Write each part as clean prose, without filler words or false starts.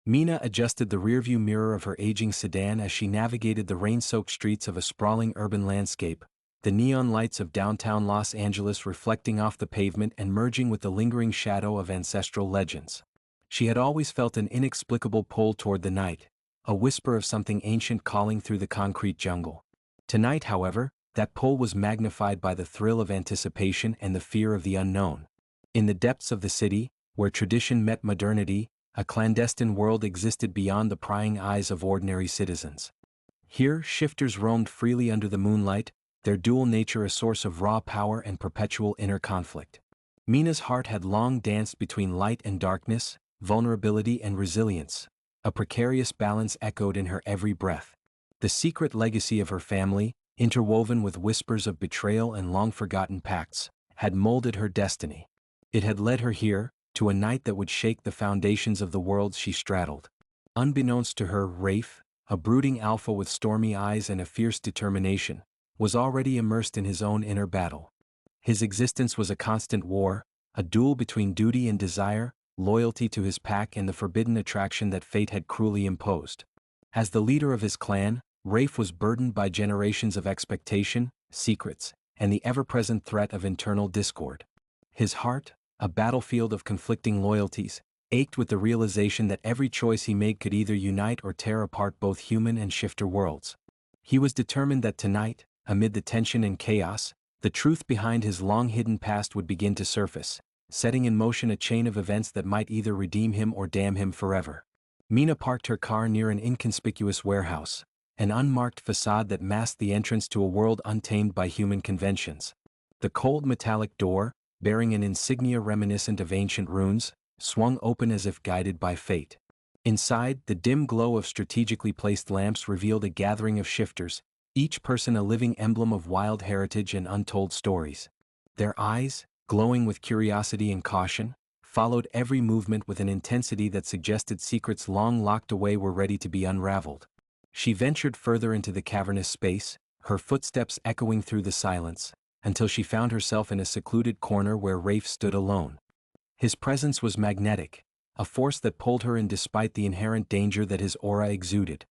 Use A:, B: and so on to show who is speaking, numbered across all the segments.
A: Mina adjusted the rearview mirror of her aging sedan as she navigated the rain-soaked streets of a sprawling urban landscape, the neon lights of downtown Los Angeles reflecting off the pavement and merging with the lingering shadow of ancestral legends. She had always felt an inexplicable pull toward the night, a whisper of something ancient calling through the concrete jungle. Tonight, however, that pull was magnified by the thrill of anticipation and the fear of the unknown. In the depths of the city, where tradition met modernity, a clandestine world existed beyond the prying eyes of ordinary citizens. Here, shifters roamed freely under the moonlight, their dual nature a source of raw power and perpetual inner conflict. Mina's heart had long danced between light and darkness, vulnerability and resilience. A precarious balance echoed in her every breath. The secret legacy of her family, interwoven with whispers of betrayal and long-forgotten pacts, had molded her destiny. It had led her here, to a night that would shake the foundations of the worlds she straddled. Unbeknownst to her, Rafe, a brooding alpha with stormy eyes and a fierce determination, was already immersed in his own inner battle. His existence was a constant war, a duel between duty and desire, loyalty to his pack and the forbidden attraction that fate had cruelly imposed. As the leader of his clan, Rafe was burdened by generations of expectation, secrets, and the ever-present threat of internal discord. His heart, a battlefield of conflicting loyalties, ached with the realization that every choice he made could either unite or tear apart both human and shifter worlds. He was determined that tonight, amid the tension and chaos, the truth behind his long-hidden past would begin to surface, setting in motion a chain of events that might either redeem him or damn him forever. Mina parked her car near an inconspicuous warehouse, an unmarked facade that masked the entrance to a world untamed by human conventions. The cold metallic door, bearing an insignia reminiscent of ancient runes, swung open as if guided by fate. Inside, the dim glow of strategically placed lamps revealed a gathering of shifters, each person a living emblem of wild heritage and untold stories. Their eyes, glowing with curiosity and caution, followed every movement with an intensity that suggested secrets long locked away were ready to be unraveled. She ventured further into the cavernous space, her footsteps echoing through the silence, until she found herself in a secluded corner where Rafe stood alone. His presence was magnetic, a force that pulled her in despite the inherent danger that his aura exuded.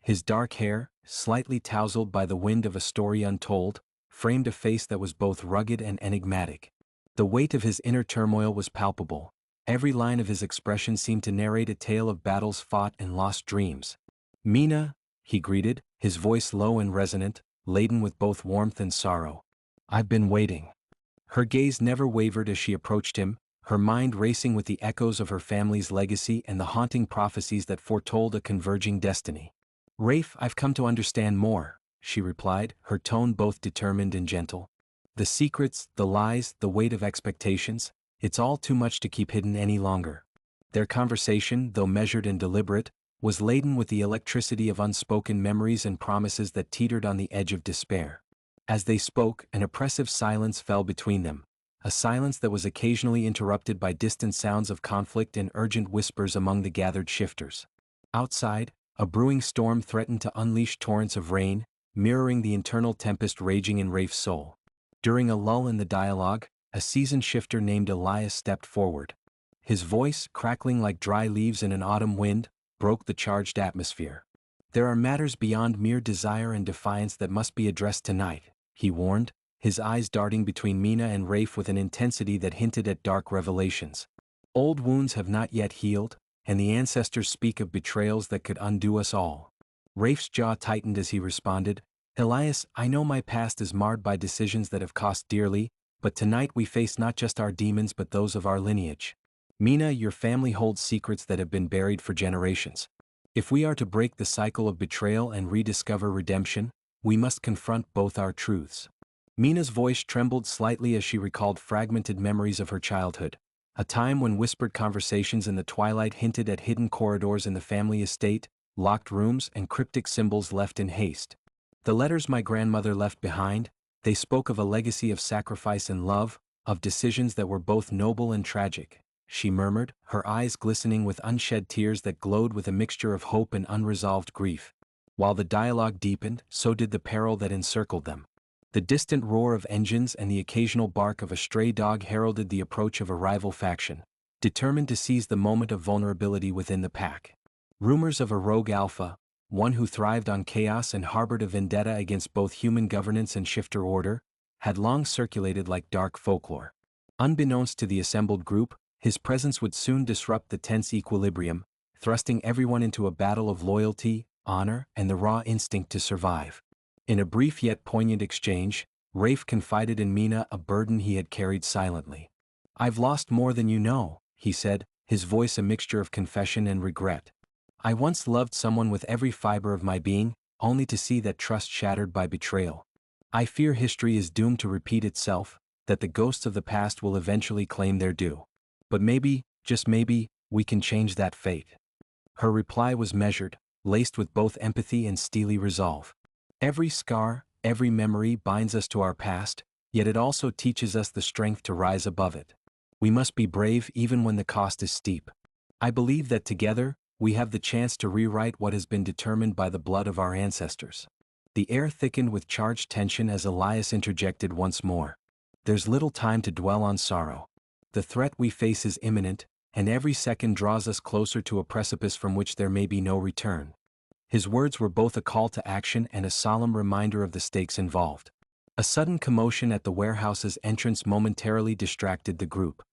A: His dark hair, slightly tousled by the wind of a story untold, framed a face that was both rugged and enigmatic. The weight of his inner turmoil was palpable. Every line of his expression seemed to narrate a tale of battles fought and lost dreams. "Mina," he greeted, his voice low and resonant, laden with both warmth and sorrow. "I've been waiting." Her gaze never wavered as she approached him, her mind racing with the echoes of her family's legacy and the haunting prophecies that foretold a converging destiny. "Rafe, I've come to understand more," she replied, her tone both determined and gentle. "The secrets, the lies, the weight of expectations, it's all too much to keep hidden any longer." Their conversation, though measured and deliberate, was laden with the electricity of unspoken memories and promises that teetered on the edge of despair. As they spoke, an oppressive silence fell between them, a silence that was occasionally interrupted by distant sounds of conflict and urgent whispers among the gathered shifters. Outside, a brewing storm threatened to unleash torrents of rain, mirroring the internal tempest raging in Rafe's soul. During a lull in the dialogue, a seasoned shifter named Elias stepped forward. His voice, crackling like dry leaves in an autumn wind, broke the charged atmosphere. "There are matters beyond mere desire and defiance that must be addressed tonight," he warned, his eyes darting between Mina and Rafe with an intensity that hinted at dark revelations. "Old wounds have not yet healed, and the ancestors speak of betrayals that could undo us all." Rafe's jaw tightened as he responded, "Elias, I know my past is marred by decisions that have cost dearly, but tonight we face not just our demons but those of our lineage. Mina, your family holds secrets that have been buried for generations. If we are to break the cycle of betrayal and rediscover redemption, we must confront both our truths." Mina's voice trembled slightly as she recalled fragmented memories of her childhood, a time when whispered conversations in the twilight hinted at hidden corridors in the family estate, locked rooms, and cryptic symbols left in haste. "The letters my grandmother left behind, they spoke of a legacy of sacrifice and love, of decisions that were both noble and tragic," she murmured, her eyes glistening with unshed tears that glowed with a mixture of hope and unresolved grief. While the dialogue deepened, so did the peril that encircled them. The distant roar of engines and the occasional bark of a stray dog heralded the approach of a rival faction, determined to seize the moment of vulnerability within the pack. Rumors of a rogue alpha, one who thrived on chaos and harbored a vendetta against both human governance and shifter order, had long circulated like dark folklore. Unbeknownst to the assembled group, his presence would soon disrupt the tense equilibrium, thrusting everyone into a battle of loyalty, honor, and the raw instinct to survive. In a brief yet poignant exchange, Rafe confided in Mina a burden he had carried silently. "I've lost more than you know," he said, his voice a mixture of confession and regret. "I once loved someone with every fiber of my being, only to see that trust shattered by betrayal. I fear history is doomed to repeat itself, that the ghosts of the past will eventually claim their due. But maybe, just maybe, we can change that fate." Her reply was measured, laced with both empathy and steely resolve. "Every scar, every memory binds us to our past, yet it also teaches us the strength to rise above it. We must be brave even when the cost is steep. I believe that together, we have the chance to rewrite what has been determined by the blood of our ancestors." The air thickened with charged tension as Elias interjected once more. "There's little time to dwell on sorrow. The threat we face is imminent, and every second draws us closer to a precipice from which there may be no return." His words were both a call to action and a solemn reminder of the stakes involved. A sudden commotion at the warehouse's entrance momentarily distracted the group.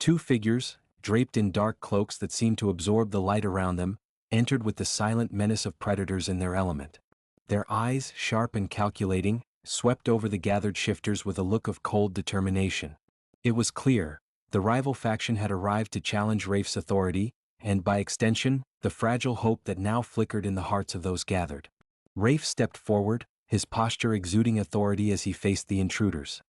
A: Two figures, draped in dark cloaks that seemed to absorb the light around them, entered with the silent menace of predators in their element. Their eyes, sharp and calculating, swept over the gathered shifters with a look of cold determination. It was clear, the rival faction had arrived to challenge Rafe's authority, and by extension, the fragile hope that now flickered in the hearts of those gathered. Rafe stepped forward, his posture exuding authority as he faced the intruders.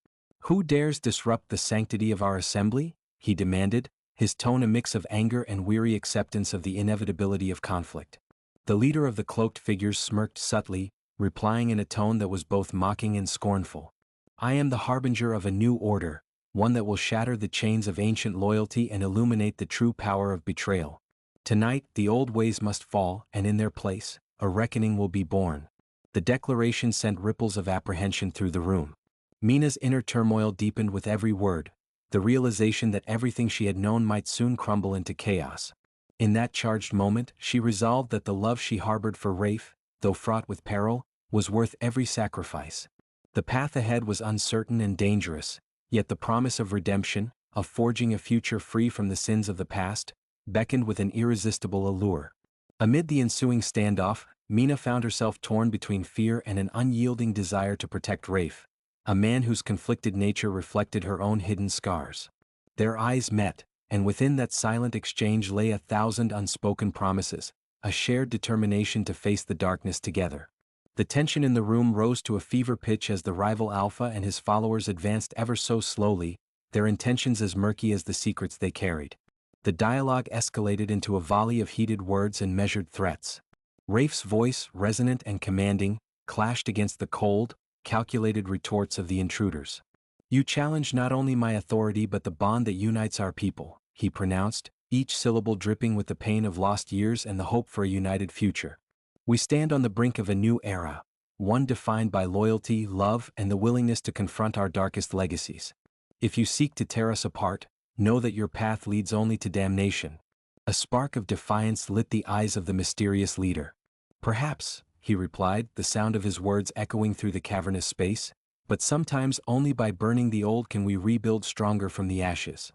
A: "Who dares disrupt the sanctity of our assembly?" he demanded, his tone a mix of anger and weary acceptance of the inevitability of conflict. The leader of the cloaked figures smirked subtly, replying in a tone that was both mocking and scornful. "I am the harbinger of a new order, one that will shatter the chains of ancient loyalty and illuminate the true power of betrayal. Tonight, the old ways must fall, and in their place, a reckoning will be born." The declaration sent ripples of apprehension through the room. Mina's inner turmoil deepened with every word, the realization that everything she had known might soon crumble into chaos. In that charged moment, she resolved that the love she harbored for Rafe, though fraught with peril, was worth every sacrifice. The path ahead was uncertain and dangerous, yet the promise of redemption, of forging a future free from the sins of the past, beckoned with an irresistible allure. Amid the ensuing standoff, Mina found herself torn between fear and an unyielding desire to protect Rafe, a man whose conflicted nature reflected her own hidden scars. Their eyes met, and within that silent exchange lay 1,000 unspoken promises, a shared determination to face the darkness together. The tension in the room rose to a fever pitch as the rival Alpha and his followers advanced ever so slowly, their intentions as murky as the secrets they carried. The dialogue escalated into a volley of heated words and measured threats. Rafe's voice, resonant and commanding, clashed against the cold, calculated retorts of the intruders. "You challenge not only my authority but the bond that unites our people," he pronounced, each syllable dripping with the pain of lost years and the hope for a united future. "We stand on the brink of a new era, one defined by loyalty, love, and the willingness to confront our darkest legacies. If you seek to tear us apart, know that your path leads only to damnation." A spark of defiance lit the eyes of the mysterious leader. "Perhaps," he replied, the sound of his words echoing through the cavernous space, "but sometimes only by burning the old can we rebuild stronger from the ashes."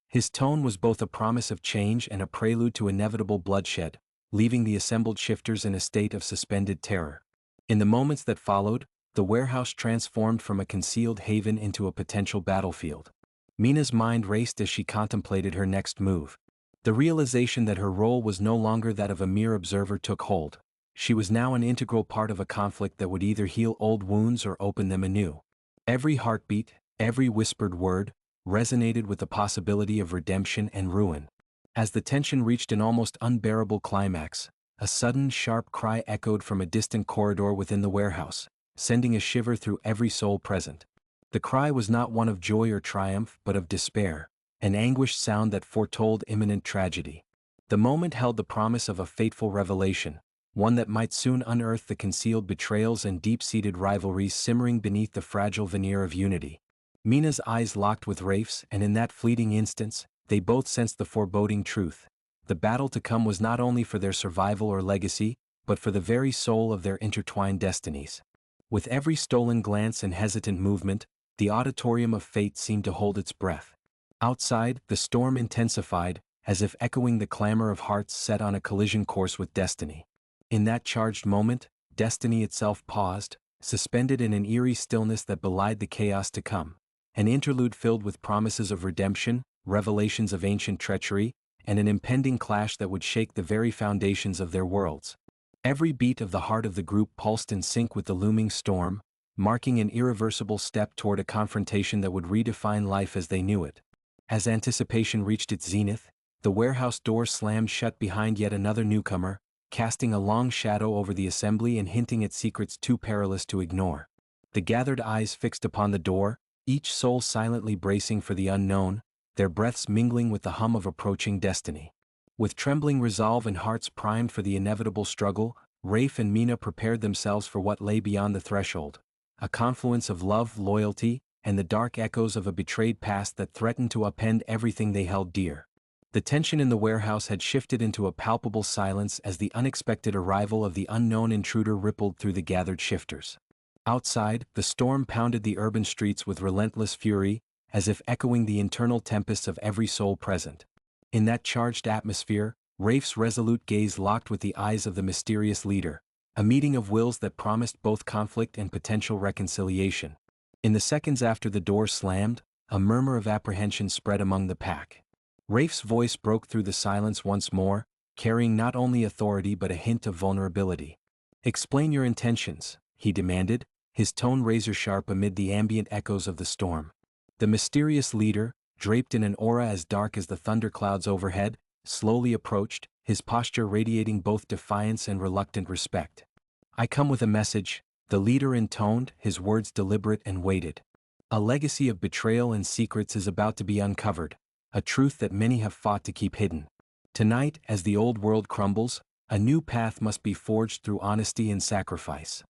A: His tone was both a promise of change and a prelude to inevitable bloodshed, leaving the assembled shifters in a state of suspended terror. In the moments that followed, the warehouse transformed from a concealed haven into a potential battlefield. Mina's mind raced as she contemplated her next move. The realization that her role was no longer that of a mere observer took hold. She was now an integral part of a conflict that would either heal old wounds or open them anew. Every heartbeat, every whispered word, resonated with the possibility of redemption and ruin. As the tension reached an almost unbearable climax, a sudden sharp cry echoed from a distant corridor within the warehouse, sending a shiver through every soul present. The cry was not one of joy or triumph but of despair, an anguished sound that foretold imminent tragedy. The moment held the promise of a fateful revelation, one that might soon unearth the concealed betrayals and deep-seated rivalries simmering beneath the fragile veneer of unity. Mina's eyes locked with Rafe's, and in that fleeting instance, they both sensed the foreboding truth. The battle to come was not only for their survival or legacy, but for the very soul of their intertwined destinies. With every stolen glance and hesitant movement, the auditorium of fate seemed to hold its breath. Outside, the storm intensified, as if echoing the clamor of hearts set on a collision course with destiny. In that charged moment, destiny itself paused, suspended in an eerie stillness that belied the chaos to come. An interlude filled with promises of redemption, revelations of ancient treachery, and an impending clash that would shake the very foundations of their worlds. Every beat of the heart of the group pulsed in sync with the looming storm, marking an irreversible step toward a confrontation that would redefine life as they knew it. As anticipation reached its zenith, the warehouse door slammed shut behind yet another newcomer, casting a long shadow over the assembly and hinting at secrets too perilous to ignore. The gathered eyes fixed upon the door, each soul silently bracing for the unknown, their breaths mingling with the hum of approaching destiny. With trembling resolve and hearts primed for the inevitable struggle, Rafe and Mina prepared themselves for what lay beyond the threshold, a confluence of love, loyalty, and the dark echoes of a betrayed past that threatened to upend everything they held dear. The tension in the warehouse had shifted into a palpable silence as the unexpected arrival of the unknown intruder rippled through the gathered shifters. Outside, the storm pounded the urban streets with relentless fury, as if echoing the internal tempests of every soul present. In that charged atmosphere, Rafe's resolute gaze locked with the eyes of the mysterious leader, a meeting of wills that promised both conflict and potential reconciliation. In the seconds after the door slammed, a murmur of apprehension spread among the pack. Rafe's voice broke through the silence once more, carrying not only authority but a hint of vulnerability. "Explain your intentions," he demanded, his tone razor-sharp amid the ambient echoes of the storm. The mysterious leader, draped in an aura as dark as the thunderclouds overhead, slowly approached, his posture radiating both defiance and reluctant respect. "I come with a message," the leader intoned, his words deliberate and weighted. "A legacy of betrayal and secrets is about to be uncovered, a truth that many have fought to keep hidden. Tonight, as the old world crumbles, a new path must be forged through honesty and sacrifice."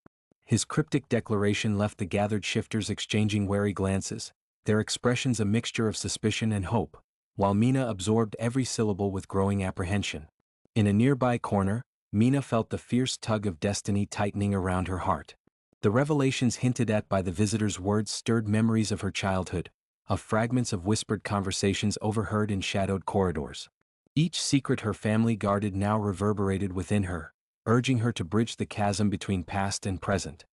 A: His cryptic declaration left the gathered shifters exchanging wary glances, their expressions a mixture of suspicion and hope, while Mina absorbed every syllable with growing apprehension. In a nearby corner, Mina felt the fierce tug of destiny tightening around her heart. The revelations hinted at by the visitor's words stirred memories of her childhood, of fragments of whispered conversations overheard in shadowed corridors. Each secret her family guarded now reverberated within her, urging her to bridge the chasm between past and present.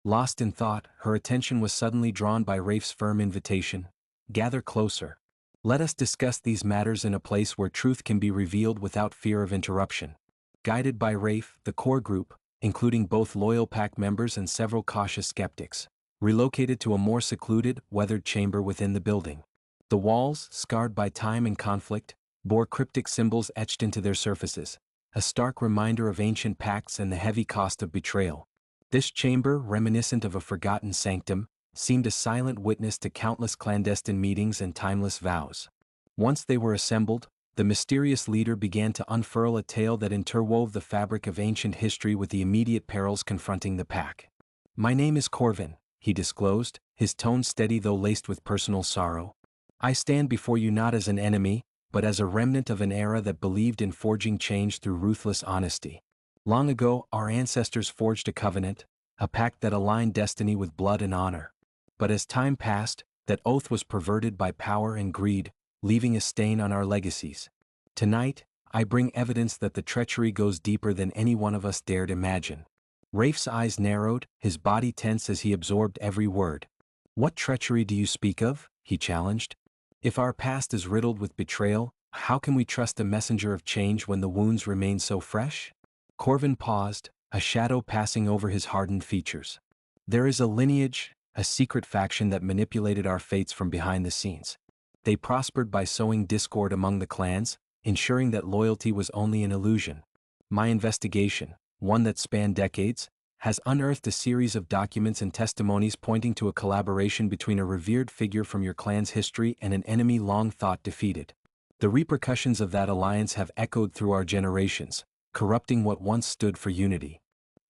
A: Lost in thought, her attention was suddenly drawn by Rafe's firm invitation: "Gather closer. Let us discuss these matters in a place where truth can be revealed without fear of interruption." Guided by Rafe, the core group, including both loyal pack members and several cautious skeptics, relocated to a more secluded, weathered chamber within the building. The walls, scarred by time and conflict, bore cryptic symbols etched into their surfaces, a stark reminder of ancient pacts and the heavy cost of betrayal. This chamber, reminiscent of a forgotten sanctum, seemed a silent witness to countless clandestine meetings and timeless vows. Once they were assembled, the mysterious leader began to unfurl a tale that interwove the fabric of ancient history with the immediate perils confronting the pack. "My name is Corvin," he disclosed, his tone steady though laced with personal sorrow. "I stand before you not as an enemy, but as a remnant of an era that believed in forging change through ruthless honesty. Long ago, our ancestors forged a covenant, a pact that aligned destiny with blood and honor. But as time passed, that oath was perverted by power and greed, leaving a stain on our legacies. Tonight, I bring evidence that the treachery goes deeper than any one of us dared imagine." Rafe's eyes narrowed, his body tense as he absorbed every word. "What treachery do you speak of?" he challenged. "If our past is riddled with betrayal, how can we trust a messenger of change when the wounds remain so fresh?" Corvin paused, a shadow passing over his hardened features. "There is a lineage, a secret faction that manipulated our fates from behind the scenes. They prospered by sowing discord among the clans, ensuring that loyalty was only an illusion. My investigation, one that spanned decades, has unearthed a series of documents and testimonies pointing to a collaboration between a revered figure from your clan's history and an enemy long thought defeated. The repercussions of that alliance have echoed through our generations, corrupting what once stood for unity."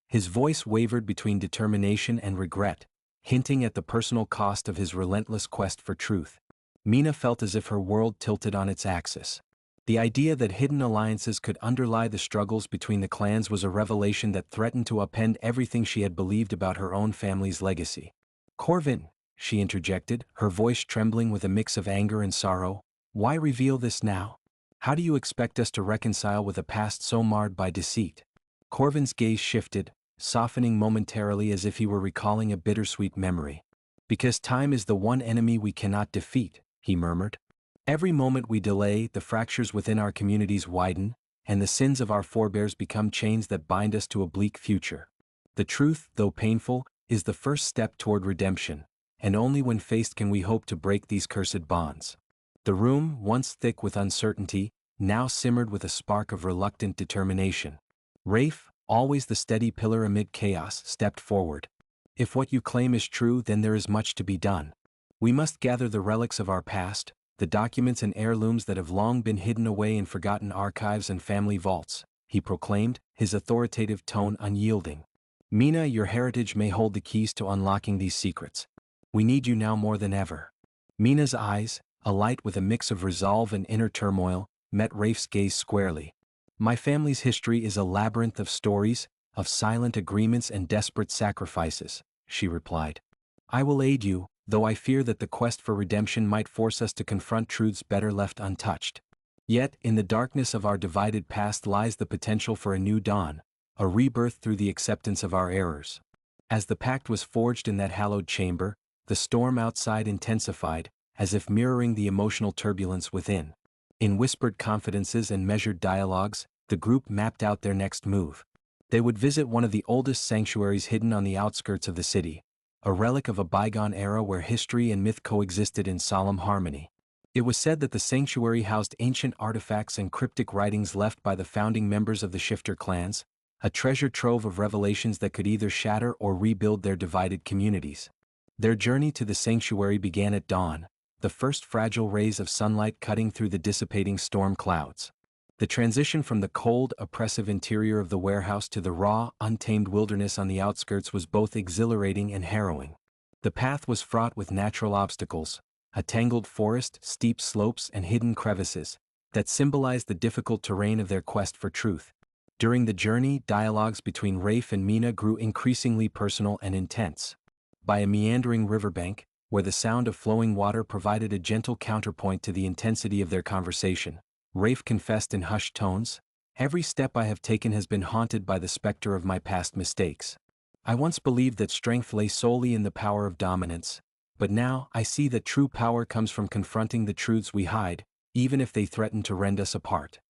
A: His voice wavered between determination and regret, hinting at the personal cost of his relentless quest for truth. Mina felt as if her world tilted on its axis. The idea that hidden alliances could underlie the struggles between the clans was a revelation that threatened to upend everything she had believed about her own family's legacy. "Corvin," she interjected, her voice trembling with a mix of anger and sorrow, "why reveal this now? How do you expect us to reconcile with a past so marred by deceit?" Corvin's gaze shifted, softening momentarily as if he were recalling a bittersweet memory. "Because time is the one enemy we cannot defeat," he murmured. "Every moment we delay, the fractures within our communities widen, and the sins of our forebears become chains that bind us to a bleak future. The truth, though painful, is the first step toward redemption, and only when faced can we hope to break these cursed bonds." The room, once thick with uncertainty, now simmered with a spark of reluctant determination. Rafe, always the steady pillar amid chaos, stepped forward. "If what you claim is true, then there is much to be done. We must gather the relics of our past, the documents and heirlooms that have long been hidden away in forgotten archives and family vaults," he proclaimed, his authoritative tone unyielding. "Mina, your heritage may hold the keys to unlocking these secrets. We need you now more than ever." Mina's eyes, alight with a mix of resolve and inner turmoil, met Rafe's gaze squarely. "My family's history is a labyrinth of stories, of silent agreements and desperate sacrifices," she replied. "I will aid you, though I fear that the quest for redemption might force us to confront truths better left untouched. Yet, in the darkness of our divided past lies the potential for a new dawn, a rebirth through the acceptance of our errors." As the pact was forged in that hallowed chamber, the storm outside intensified, as if mirroring the emotional turbulence within. In whispered confidences and measured dialogues, the group mapped out their next move. They would visit one of the oldest sanctuaries hidden on the outskirts of the city, a relic of a bygone era where history and myth coexisted in solemn harmony. It was said that the sanctuary housed ancient artifacts and cryptic writings left by the founding members of the Shifter clans, a treasure trove of revelations that could either shatter or rebuild their divided communities. Their journey to the sanctuary began at dawn, the first fragile rays of sunlight cutting through the dissipating storm clouds. The transition from the cold, oppressive interior of the warehouse to the raw, untamed wilderness on the outskirts was both exhilarating and harrowing. The path was fraught with natural obstacles, a tangled forest, steep slopes, and hidden crevices that symbolized the difficult terrain of their quest for truth. During the journey, dialogues between Rafe and Mina grew increasingly personal and intense. By a meandering riverbank, where the sound of flowing water provided a gentle counterpoint to the intensity of their conversation, Rafe confessed in hushed tones, "Every step I have taken has been haunted by the specter of my past mistakes. I once believed that strength lay solely in the power of dominance, but now I see that true power comes from confronting the truths we hide, even if they threaten to rend us apart."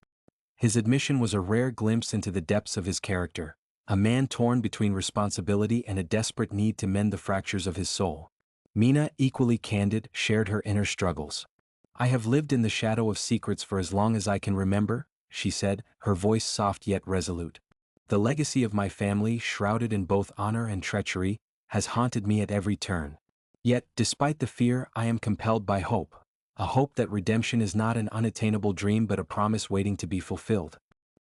A: His admission was a rare glimpse into the depths of his character, a man torn between responsibility and a desperate need to mend the fractures of his soul. Mina, equally candid, shared her inner struggles. "I have lived in the shadow of secrets for as long as I can remember," she said, her voice soft yet resolute. "The legacy of my family, shrouded in both honor and treachery, has haunted me at every turn. Yet, despite the fear, I am compelled by hope, a hope that redemption is not an unattainable dream but a promise waiting to be fulfilled.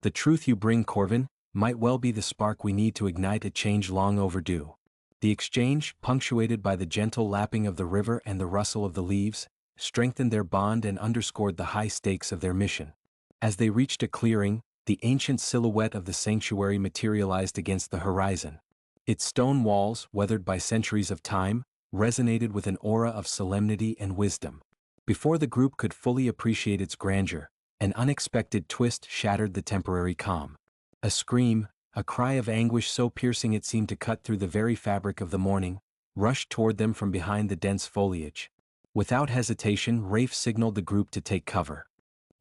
A: The truth you bring, Corvin, might well be the spark we need to ignite a change long overdue." The exchange, punctuated by the gentle lapping of the river and the rustle of the leaves, strengthened their bond and underscored the high stakes of their mission. As they reached a clearing, the ancient silhouette of the sanctuary materialized against the horizon. Its stone walls, weathered by centuries of time, resonated with an aura of solemnity and wisdom. Before the group could fully appreciate its grandeur, an unexpected twist shattered the temporary calm. A scream, a cry of anguish so piercing it seemed to cut through the very fabric of the morning, rushed toward them from behind the dense foliage. Without hesitation, Rafe signaled the group to take cover.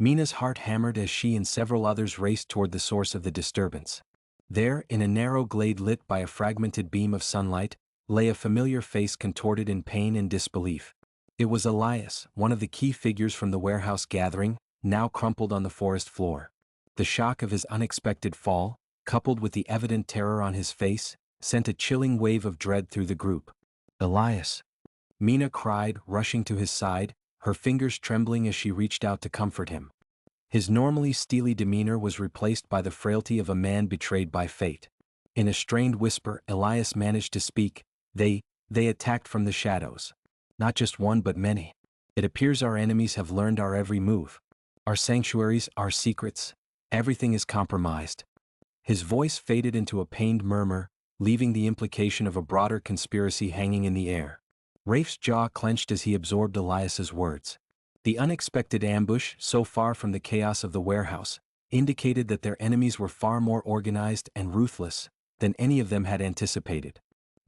A: Mina's heart hammered as she and several others raced toward the source of the disturbance. There, in a narrow glade lit by a fragmented beam of sunlight, lay a familiar face contorted in pain and disbelief. It was Elias, one of the key figures from the warehouse gathering, now crumpled on the forest floor. The shock of his unexpected fall, coupled with the evident terror on his face, sent a chilling wave of dread through the group. "Elias!" Mina cried, rushing to his side, her fingers trembling as she reached out to comfort him. His normally steely demeanor was replaced by the frailty of a man betrayed by fate. In a strained whisper, Elias managed to speak, They attacked from the shadows. Not just one but many. It appears our enemies have learned our every move. Our sanctuaries, our secrets. Everything is compromised. His voice faded into a pained murmur, leaving the implication of a broader conspiracy hanging in the air. Rafe's jaw clenched as he absorbed Elias's words. The unexpected ambush, so far from the chaos of the warehouse, indicated that their enemies were far more organized and ruthless than any of them had anticipated.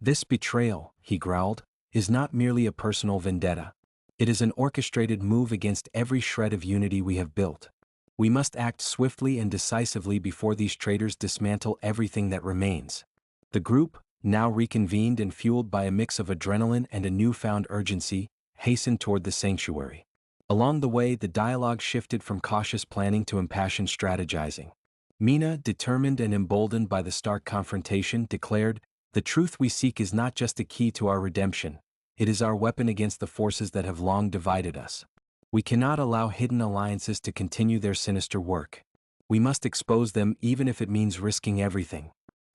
A: This betrayal, he growled, is not merely a personal vendetta. It is an orchestrated move against every shred of unity we have built. We must act swiftly and decisively before these traitors dismantle everything that remains. The group, now reconvened and fueled by a mix of adrenaline and a newfound urgency, hastened toward the sanctuary. Along the way, the dialogue shifted from cautious planning to impassioned strategizing. Mina, determined and emboldened by the stark confrontation, declared, "The truth we seek is not just a key to our redemption. It is our weapon against the forces that have long divided us. We cannot allow hidden alliances to continue their sinister work. We must expose them even if it means risking everything."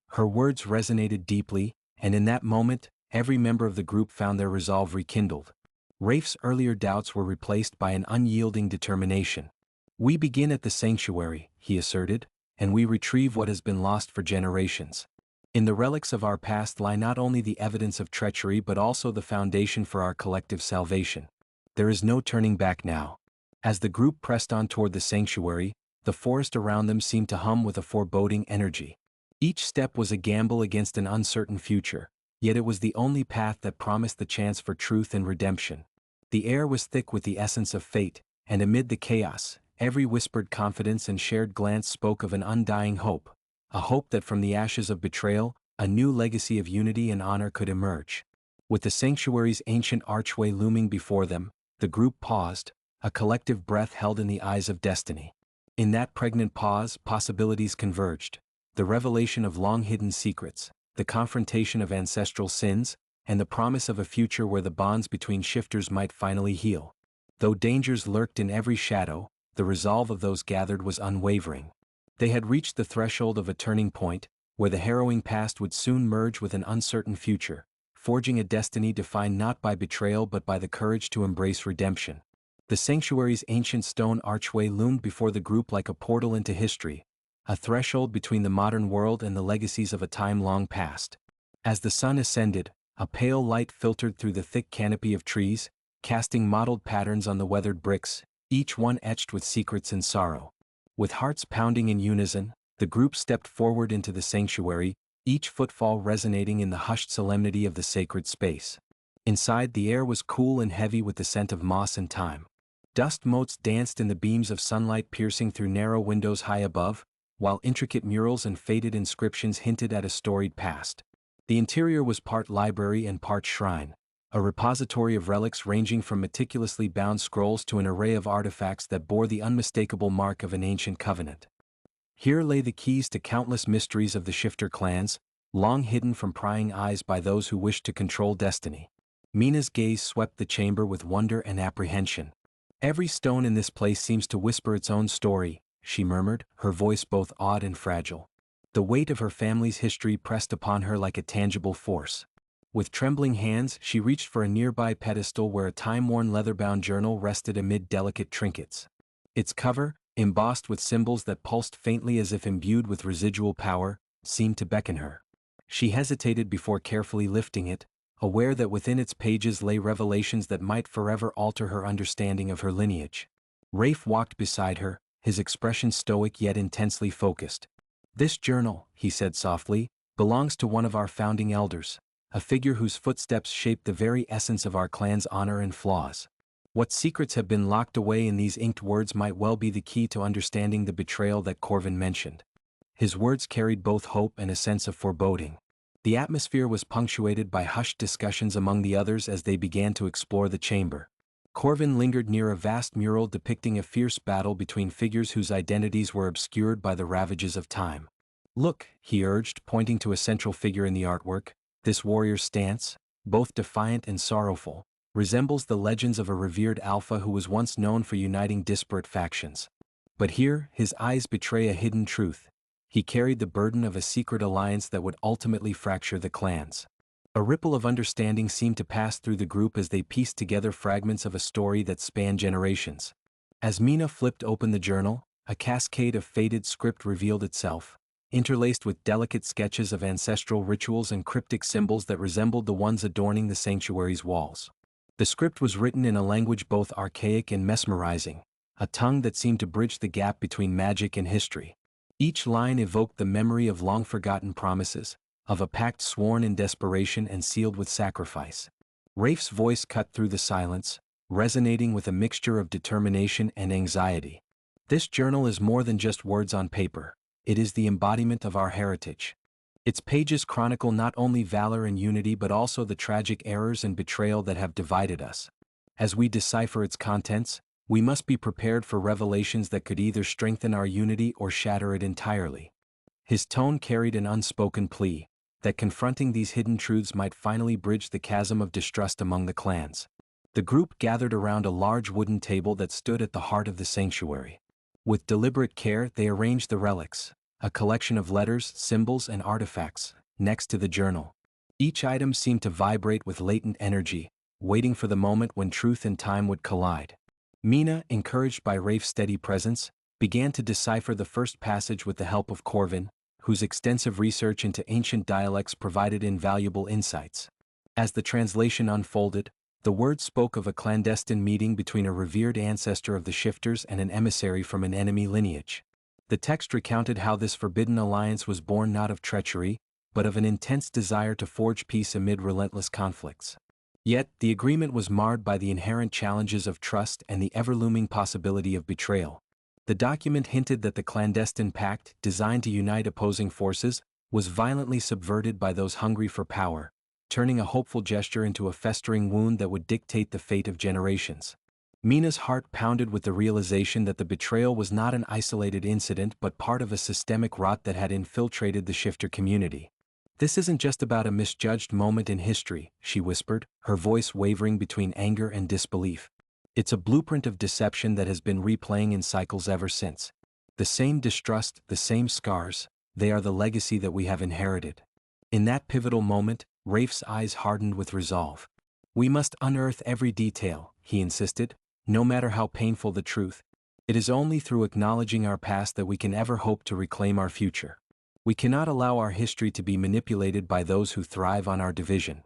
A: Her words resonated deeply, and in that moment, every member of the group found their resolve rekindled. Rafe's earlier doubts were replaced by an unyielding determination. "We begin at the sanctuary," he asserted, "and we retrieve what has been lost for generations. In the relics of our past lie not only the evidence of treachery but also the foundation for our collective salvation. There is no turning back now." As the group pressed on toward the sanctuary, the forest around them seemed to hum with a foreboding energy. Each step was a gamble against an uncertain future, yet it was the only path that promised the chance for truth and redemption. The air was thick with the essence of fate, and amid the chaos, every whispered confidence and shared glance spoke of an undying hope, a hope that from the ashes of betrayal, a new legacy of unity and honor could emerge. With the sanctuary's ancient archway looming before them, the group paused, a collective breath held in the eyes of destiny. In that pregnant pause, possibilities converged. The revelation of long-hidden secrets, the confrontation of ancestral sins, and the promise of a future where the bonds between shifters might finally heal. Though dangers lurked in every shadow, the resolve of those gathered was unwavering. They had reached the threshold of a turning point, where the harrowing past would soon merge with an uncertain future, forging a destiny defined not by betrayal but by the courage to embrace redemption. The sanctuary's ancient stone archway loomed before the group like a portal into history, a threshold between the modern world and the legacies of a time long past. As the sun ascended, a pale light filtered through the thick canopy of trees, casting mottled patterns on the weathered bricks, each one etched with secrets and sorrow. With hearts pounding in unison, the group stepped forward into the sanctuary, each footfall resonating in the hushed solemnity of the sacred space. Inside, the air was cool and heavy with the scent of moss and thyme. Dust motes danced in the beams of sunlight piercing through narrow windows high above, while intricate murals and faded inscriptions hinted at a storied past. The interior was part library and part shrine, a repository of relics ranging from meticulously bound scrolls to an array of artifacts that bore the unmistakable mark of an ancient covenant. Here lay the keys to countless mysteries of the shifter clans, long hidden from prying eyes by those who wished to control destiny. Mina's gaze swept the chamber with wonder and apprehension. "Every stone in this place seems to whisper its own story," she murmured, her voice both awed and fragile. The weight of her family's history pressed upon her like a tangible force. With trembling hands, she reached for a nearby pedestal where a time-worn leather-bound journal rested amid delicate trinkets. Its cover, embossed with symbols that pulsed faintly as if imbued with residual power, seemed to beckon her. She hesitated before carefully lifting it, aware that within its pages lay revelations that might forever alter her understanding of her lineage. Rafe walked beside her, his expression stoic yet intensely focused. "This journal," he said softly, "belongs to one of our founding elders, a figure whose footsteps shaped the very essence of our clan's honor and flaws. What secrets have been locked away in these inked words might well be the key to understanding the betrayal that Corvin mentioned." His words carried both hope and a sense of foreboding. The atmosphere was punctuated by hushed discussions among the others as they began to explore the chamber. Corvin lingered near a vast mural depicting a fierce battle between figures whose identities were obscured by the ravages of time. "Look," he urged, pointing to a central figure in the artwork, "this warrior's stance, both defiant and sorrowful, resembles the legends of a revered alpha who was once known for uniting disparate factions. But here, his eyes betray a hidden truth. He carried the burden of a secret alliance that would ultimately fracture the clans." A ripple of understanding seemed to pass through the group as they pieced together fragments of a story that spanned generations. As Mina flipped open the journal, a cascade of faded script revealed itself, interlaced with delicate sketches of ancestral rituals and cryptic symbols that resembled the ones adorning the sanctuary's walls. The script was written in a language both archaic and mesmerizing, a tongue that seemed to bridge the gap between magic and history. Each line evoked the memory of long-forgotten promises, of a pact sworn in desperation and sealed with sacrifice. Rafe's voice cut through the silence, resonating with a mixture of determination and anxiety. This journal is more than just words on paper. It is the embodiment of our heritage. Its pages chronicle not only valor and unity but also the tragic errors and betrayal that have divided us. As we decipher its contents, we must be prepared for revelations that could either strengthen our unity or shatter it entirely. His tone carried an unspoken plea, that confronting these hidden truths might finally bridge the chasm of distrust among the clans. The group gathered around a large wooden table that stood at the heart of the sanctuary. With deliberate care, they arranged the relics, a collection of letters, symbols, and artifacts, next to the journal. Each item seemed to vibrate with latent energy, waiting for the moment when truth and time would collide. Mina, encouraged by Rafe's steady presence, began to decipher the first passage with the help of Corvin, whose extensive research into ancient dialects provided invaluable insights. As the translation unfolded, the words spoke of a clandestine meeting between a revered ancestor of the Shifters and an emissary from an enemy lineage. The text recounted how this forbidden alliance was born not of treachery, but of an intense desire to forge peace amid relentless conflicts. Yet, the agreement was marred by the inherent challenges of trust and the ever-looming possibility of betrayal. The document hinted that the clandestine pact, designed to unite opposing forces, was violently subverted by those hungry for power, turning a hopeful gesture into a festering wound that would dictate the fate of generations. Mina's heart pounded with the realization that the betrayal was not an isolated incident but part of a systemic rot that had infiltrated the shifter community. "This isn't just about a misjudged moment in history," she whispered, her voice wavering between anger and disbelief. "It's a blueprint of deception that has been replaying in cycles ever since. The same distrust, the same scars, they are the legacy that we have inherited." In that pivotal moment, Rafe's eyes hardened with resolve. "We must unearth every detail," he insisted, "no matter how painful the truth. It is only through acknowledging our past that we can ever hope to reclaim our future. We cannot allow our history to be manipulated by those who thrive on our division."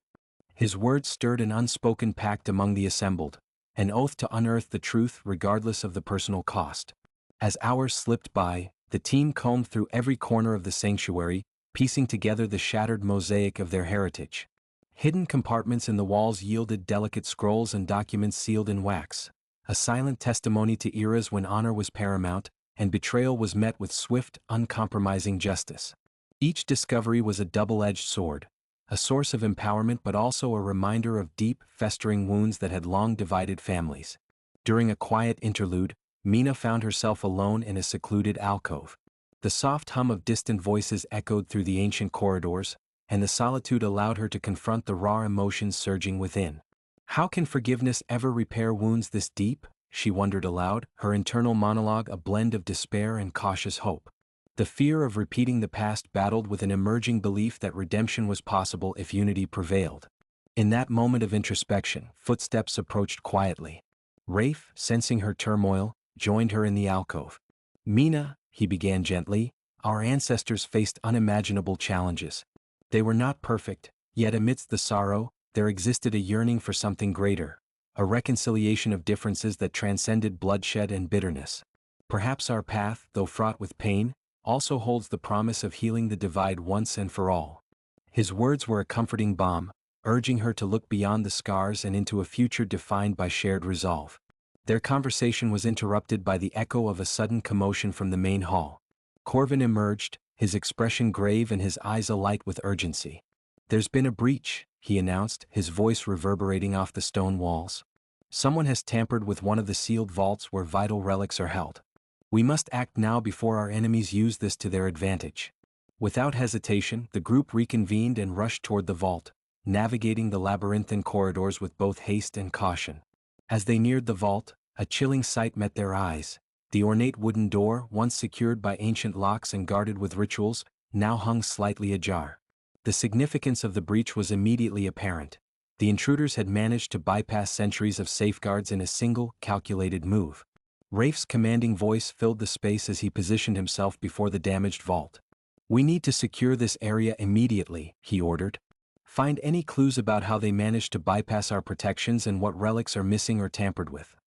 A: His words stirred an unspoken pact among the assembled, an oath to unearth the truth regardless of the personal cost. As hours slipped by, the team combed through every corner of the sanctuary, piecing together the shattered mosaic of their heritage. Hidden compartments in the walls yielded delicate scrolls and documents sealed in wax, a silent testimony to eras when honor was paramount, and betrayal was met with swift, uncompromising justice. Each discovery was a double-edged sword, a source of empowerment but also a reminder of deep, festering wounds that had long divided families. During a quiet interlude, Mina found herself alone in a secluded alcove. The soft hum of distant voices echoed through the ancient corridors, and the solitude allowed her to confront the raw emotions surging within. How can forgiveness ever repair wounds this deep? She wondered aloud, her internal monologue a blend of despair and cautious hope. The fear of repeating the past battled with an emerging belief that redemption was possible if unity prevailed. In that moment of introspection, footsteps approached quietly. Rafe, sensing her turmoil, joined her in the alcove. "Mina," he began gently, "our ancestors faced unimaginable challenges. They were not perfect, yet amidst the sorrow, there existed a yearning for something greater, a reconciliation of differences that transcended bloodshed and bitterness. Perhaps our path, though fraught with pain, also holds the promise of healing the divide once and for all." His words were a comforting balm, urging her to look beyond the scars and into a future defined by shared resolve. Their conversation was interrupted by the echo of a sudden commotion from the main hall. Corvin emerged, his expression grave and his eyes alight with urgency. "There's been a breach," he announced, his voice reverberating off the stone walls. "Someone has tampered with one of the sealed vaults where vital relics are held. We must act now before our enemies use this to their advantage." Without hesitation, the group reconvened and rushed toward the vault, navigating the labyrinthine corridors with both haste and caution. As they neared the vault, a chilling sight met their eyes. The ornate wooden door, once secured by ancient locks and guarded with rituals, now hung slightly ajar. The significance of the breach was immediately apparent. The intruders had managed to bypass centuries of safeguards in a single, calculated move. Rafe's commanding voice filled the space as he positioned himself before the damaged vault. "We need to secure this area immediately," he ordered. "Find any clues about how they managed to bypass our protections and what relics are missing or tampered with."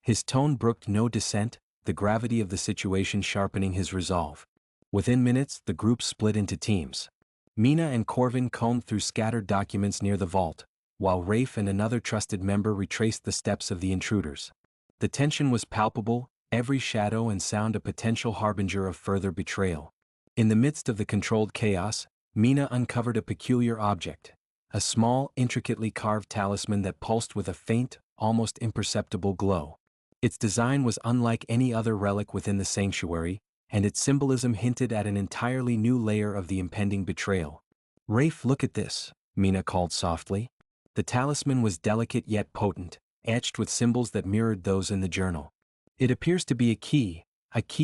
A: His tone brooked no dissent, the gravity of the situation sharpening his resolve. Within minutes, the group split into teams. Mina and Corvin combed through scattered documents near the vault, while Rafe and another trusted member retraced the steps of the intruders. The tension was palpable, every shadow and sound a potential harbinger of further betrayal. In the midst of the controlled chaos, Mina uncovered a peculiar object, a small, intricately carved talisman that pulsed with a faint, almost imperceptible glow. Its design was unlike any other relic within the sanctuary, and its symbolism hinted at an entirely new layer of the impending betrayal. "Rafe, look at this," Mina called softly. The talisman was delicate yet potent, etched with symbols that mirrored those in the journal. "It appears to be a key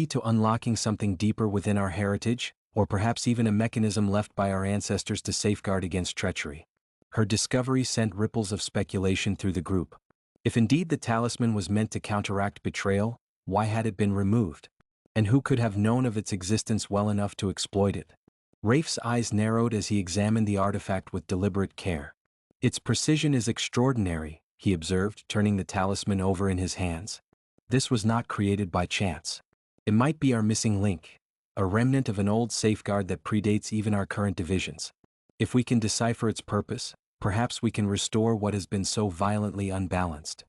A: to unlocking something deeper within our heritage, or perhaps even a mechanism left by our ancestors to safeguard against treachery." Her discovery sent ripples of speculation through the group. If indeed the talisman was meant to counteract betrayal, why had it been removed? And who could have known of its existence well enough to exploit it? Rafe's eyes narrowed as he examined the artifact with deliberate care. "Its precision is extraordinary," he observed, turning the talisman over in his hands. "This was not created by chance. It might be our missing link, a remnant of an old safeguard that predates even our current divisions. If we can decipher its purpose, perhaps we can restore what has been so violently unbalanced."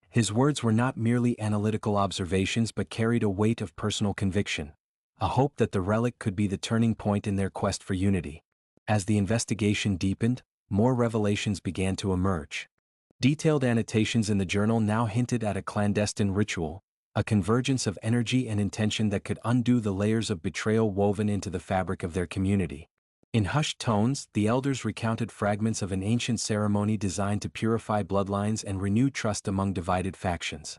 A: His words were not merely analytical observations but carried a weight of personal conviction, a hope that the relic could be the turning point in their quest for unity. As the investigation deepened, more revelations began to emerge. Detailed annotations in the journal now hinted at a clandestine ritual, a convergence of energy and intention that could undo the layers of betrayal woven into the fabric of their community. In hushed tones, the elders recounted fragments of an ancient ceremony designed to purify bloodlines and renew trust among divided factions.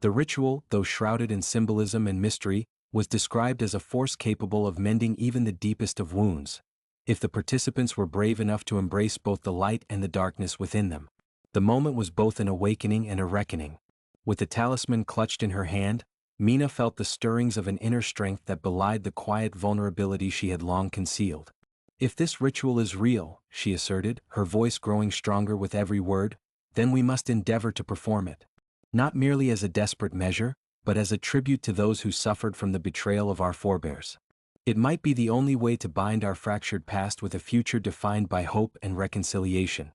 A: The ritual, though shrouded in symbolism and mystery, was described as a force capable of mending even the deepest of wounds, if the participants were brave enough to embrace both the light and the darkness within them. The moment was both an awakening and a reckoning. With the talisman clutched in her hand, Mina felt the stirrings of an inner strength that belied the quiet vulnerability she had long concealed. "If this ritual is real," she asserted, her voice growing stronger with every word, "then we must endeavor to perform it. Not merely as a desperate measure, but as a tribute to those who suffered from the betrayal of our forebears. It might be the only way to bind our fractured past with a future defined by hope and reconciliation."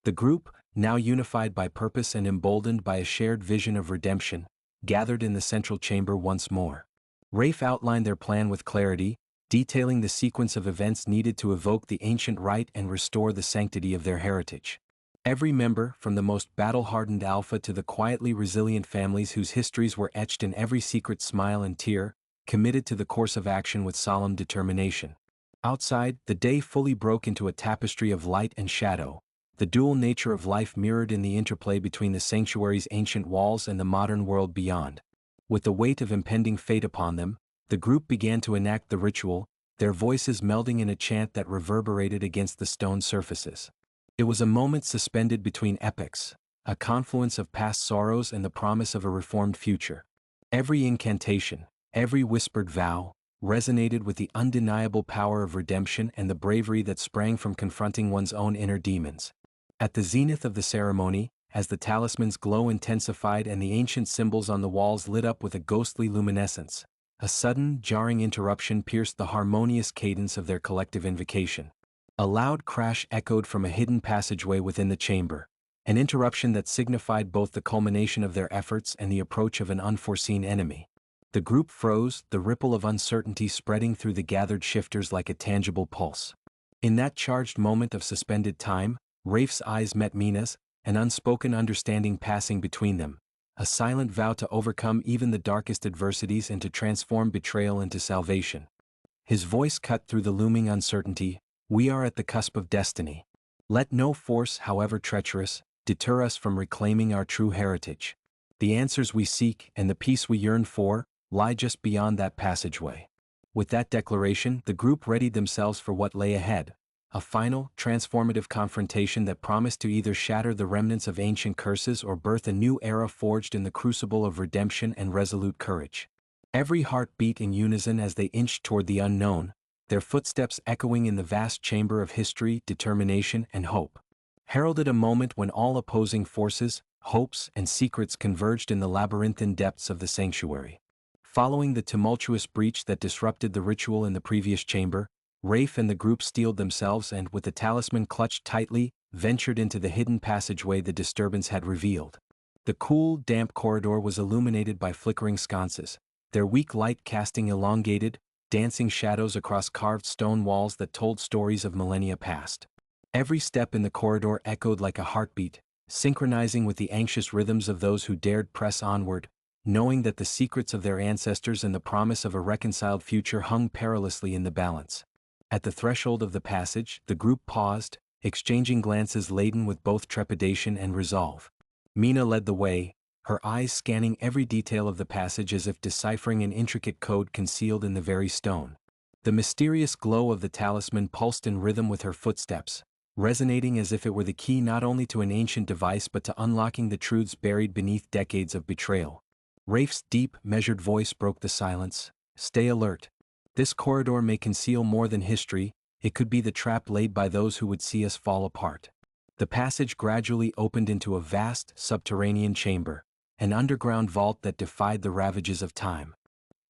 A: The group, now unified by purpose and emboldened by a shared vision of redemption, gathered in the central chamber once more. Rafe outlined their plan with clarity, detailing the sequence of events needed to evoke the ancient rite and restore the sanctity of their heritage. Every member, from the most battle-hardened alpha to the quietly resilient families whose histories were etched in every secret smile and tear, committed to the course of action with solemn determination. Outside, the day fully broke into a tapestry of light and shadow, the dual nature of life mirrored in the interplay between the sanctuary's ancient walls and the modern world beyond. With the weight of impending fate upon them, the group began to enact the ritual, their voices melding in a chant that reverberated against the stone surfaces. It was a moment suspended between epochs, a confluence of past sorrows and the promise of a reformed future. Every incantation, every whispered vow, resonated with the undeniable power of redemption and the bravery that sprang from confronting one's own inner demons. At the zenith of the ceremony, as the talisman's glow intensified and the ancient symbols on the walls lit up with a ghostly luminescence, a sudden, jarring interruption pierced the harmonious cadence of their collective invocation. A loud crash echoed from a hidden passageway within the chamber, an interruption that signified both the culmination of their efforts and the approach of an unforeseen enemy. The group froze, the ripple of uncertainty spreading through the gathered shifters like a tangible pulse. In that charged moment of suspended time, Rafe's eyes met Mina's, an unspoken understanding passing between them, a silent vow to overcome even the darkest adversities and to transform betrayal into salvation. His voice cut through the looming uncertainty, "We are at the cusp of destiny. Let no force, however treacherous, deter us from reclaiming our true heritage. The answers we seek and the peace we yearn for lie just beyond that passageway." With that declaration, the group readied themselves for what lay ahead, a final, transformative confrontation that promised to either shatter the remnants of ancient curses or birth a new era forged in the crucible of redemption and resolute courage. Every heart beat in unison as they inched toward the unknown, their footsteps echoing in the vast chamber of history, determination, and hope. Heralded a moment when all opposing forces, hopes, and secrets converged in the labyrinthine depths of the sanctuary. Following the tumultuous breach that disrupted the ritual in the previous chamber, Rafe and the group steeled themselves and, with the talisman clutched tightly, ventured into the hidden passageway the disturbance had revealed. The cool, damp corridor was illuminated by flickering sconces, their weak light casting elongated, dancing shadows across carved stone walls that told stories of millennia past. Every step in the corridor echoed like a heartbeat, synchronizing with the anxious rhythms of those who dared press onward, knowing that the secrets of their ancestors and the promise of a reconciled future hung perilously in the balance. At the threshold of the passage, the group paused, exchanging glances laden with both trepidation and resolve. Mina led the way, her eyes scanning every detail of the passage as if deciphering an intricate code concealed in the very stone. The mysterious glow of the talisman pulsed in rhythm with her footsteps, resonating as if it were the key not only to an ancient device but to unlocking the truths buried beneath decades of betrayal. Rafe's deep, measured voice broke the silence. "Stay alert. This corridor may conceal more than history, it could be the trap laid by those who would see us fall apart." The passage gradually opened into a vast, subterranean chamber, an underground vault that defied the ravages of time.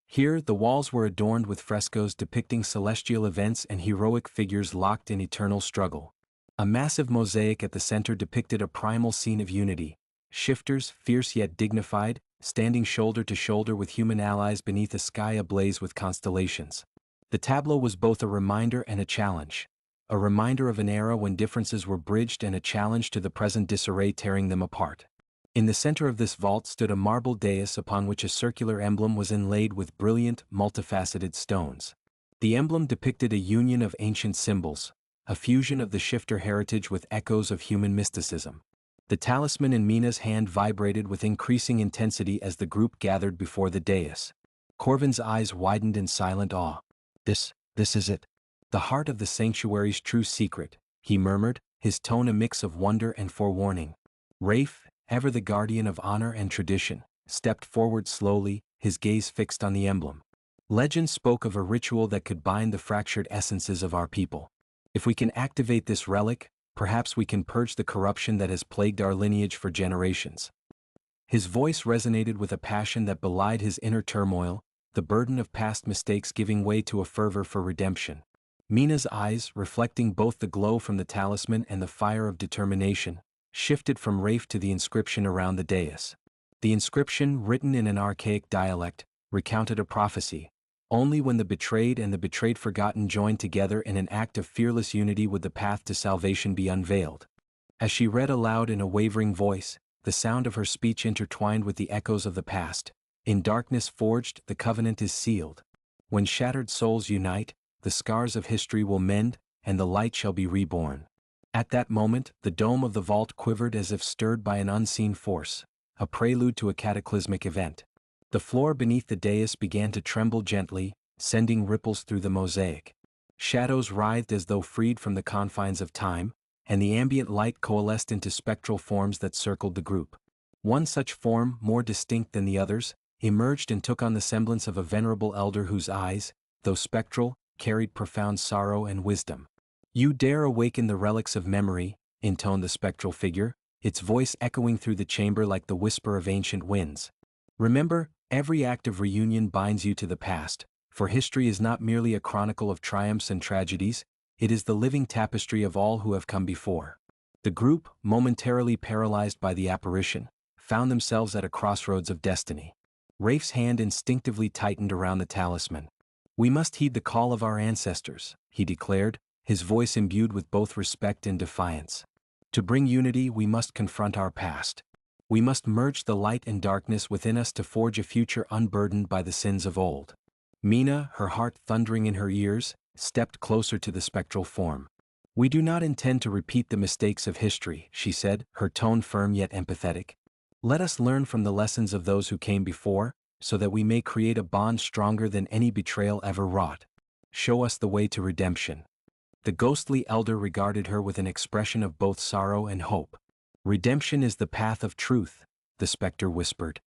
A: Here, the walls were adorned with frescoes depicting celestial events and heroic figures locked in eternal struggle. A massive mosaic at the center depicted a primal scene of unity, shifters, fierce yet dignified, standing shoulder to shoulder with human allies beneath a sky ablaze with constellations. The tableau was both a reminder and a challenge. A reminder of an era when differences were bridged and a challenge to the present disarray tearing them apart. In the center of this vault stood a marble dais upon which a circular emblem was inlaid with brilliant, multifaceted stones. The emblem depicted a union of ancient symbols, a fusion of the shifter heritage with echoes of human mysticism. The talisman in Mina's hand vibrated with increasing intensity as the group gathered before the dais. Corvin's eyes widened in silent awe. This is it. The heart of the sanctuary's true secret," he murmured, his tone a mix of wonder and forewarning. Rafe, ever the guardian of honor and tradition, stepped forward slowly, his gaze fixed on the emblem. Legend spoke of a ritual that could bind the fractured essences of our people. If we can activate this relic, perhaps we can purge the corruption that has plagued our lineage for generations. His voice resonated with a passion that belied his inner turmoil, the burden of past mistakes giving way to a fervor for redemption. Mina's eyes, reflecting both the glow from the talisman and the fire of determination, shifted from Rafe to the inscription around the dais. The inscription, written in an archaic dialect, recounted a prophecy. Only when the betrayed and the betrayed forgotten joined together in an act of fearless unity would the path to salvation be unveiled. As she read aloud in a wavering voice, the sound of her speech intertwined with the echoes of the past. "In darkness forged, the covenant is sealed. When shattered souls unite, the scars of history will mend, and the light shall be reborn." At that moment, the dome of the vault quivered as if stirred by an unseen force, a prelude to a cataclysmic event. The floor beneath the dais began to tremble gently, sending ripples through the mosaic. Shadows writhed as though freed from the confines of time, and the ambient light coalesced into spectral forms that circled the group. One such form, more distinct than the others, emerged and took on the semblance of a venerable elder whose eyes, though spectral, carried profound sorrow and wisdom. "You dare awaken the relics of memory," intoned the spectral figure, its voice echoing through the chamber like the whisper of ancient winds. "Remember, every act of reunion binds you to the past, for history is not merely a chronicle of triumphs and tragedies, it is the living tapestry of all who have come before." The group, momentarily paralyzed by the apparition, found themselves at a crossroads of destiny. Rafe's hand instinctively tightened around the talisman. "We must heed the call of our ancestors," he declared, his voice imbued with both respect and defiance. "To bring unity, we must confront our past. We must merge the light and darkness within us to forge a future unburdened by the sins of old." Mina, her heart thundering in her ears, stepped closer to the spectral form. "We do not intend to repeat the mistakes of history," she said, her tone firm yet empathetic. "Let us learn from the lessons of those who came before, so that we may create a bond stronger than any betrayal ever wrought. Show us the way to redemption." The ghostly elder regarded her with an expression of both sorrow and hope. "Redemption is the path of truth," the specter whispered.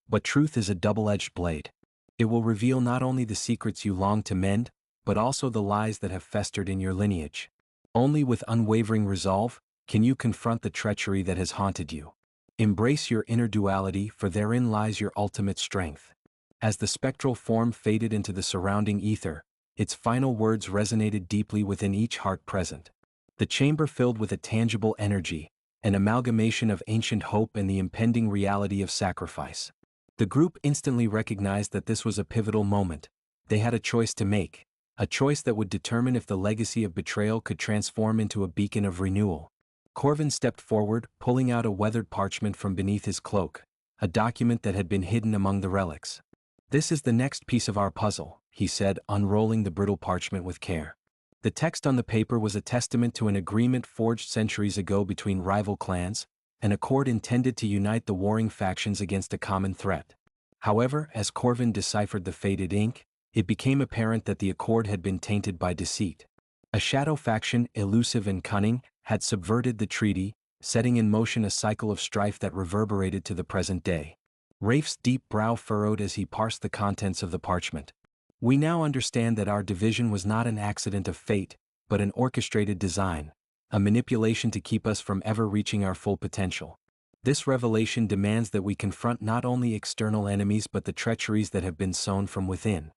A: "But truth is a double-edged blade. It will reveal not only the secrets you long to mend, but also the lies that have festered in your lineage. Only with unwavering resolve can you confront the treachery that has haunted you. Embrace your inner duality, for therein lies your ultimate strength." As the spectral form faded into the surrounding ether, its final words resonated deeply within each heart present. The chamber filled with a tangible energy, an amalgamation of ancient hope and the impending reality of sacrifice. The group instantly recognized that this was a pivotal moment. They had a choice to make, a choice that would determine if the legacy of betrayal could transform into a beacon of renewal. Corvin stepped forward, pulling out a weathered parchment from beneath his cloak, a document that had been hidden among the relics. "This is the next piece of our puzzle," he said, unrolling the brittle parchment with care. The text on the paper was a testament to an agreement forged centuries ago between rival clans, an accord intended to unite the warring factions against a common threat. However, as Corvin deciphered the faded ink, it became apparent that the accord had been tainted by deceit. A shadow faction, elusive and cunning, had subverted the treaty, setting in motion a cycle of strife that reverberated to the present day. Rafe's deep brow furrowed as he parsed the contents of the parchment. "We now understand that our division was not an accident of fate, but an orchestrated design, a manipulation to keep us from ever reaching our full potential. This revelation demands that we confront not only external enemies but the treacheries that have been sown from within."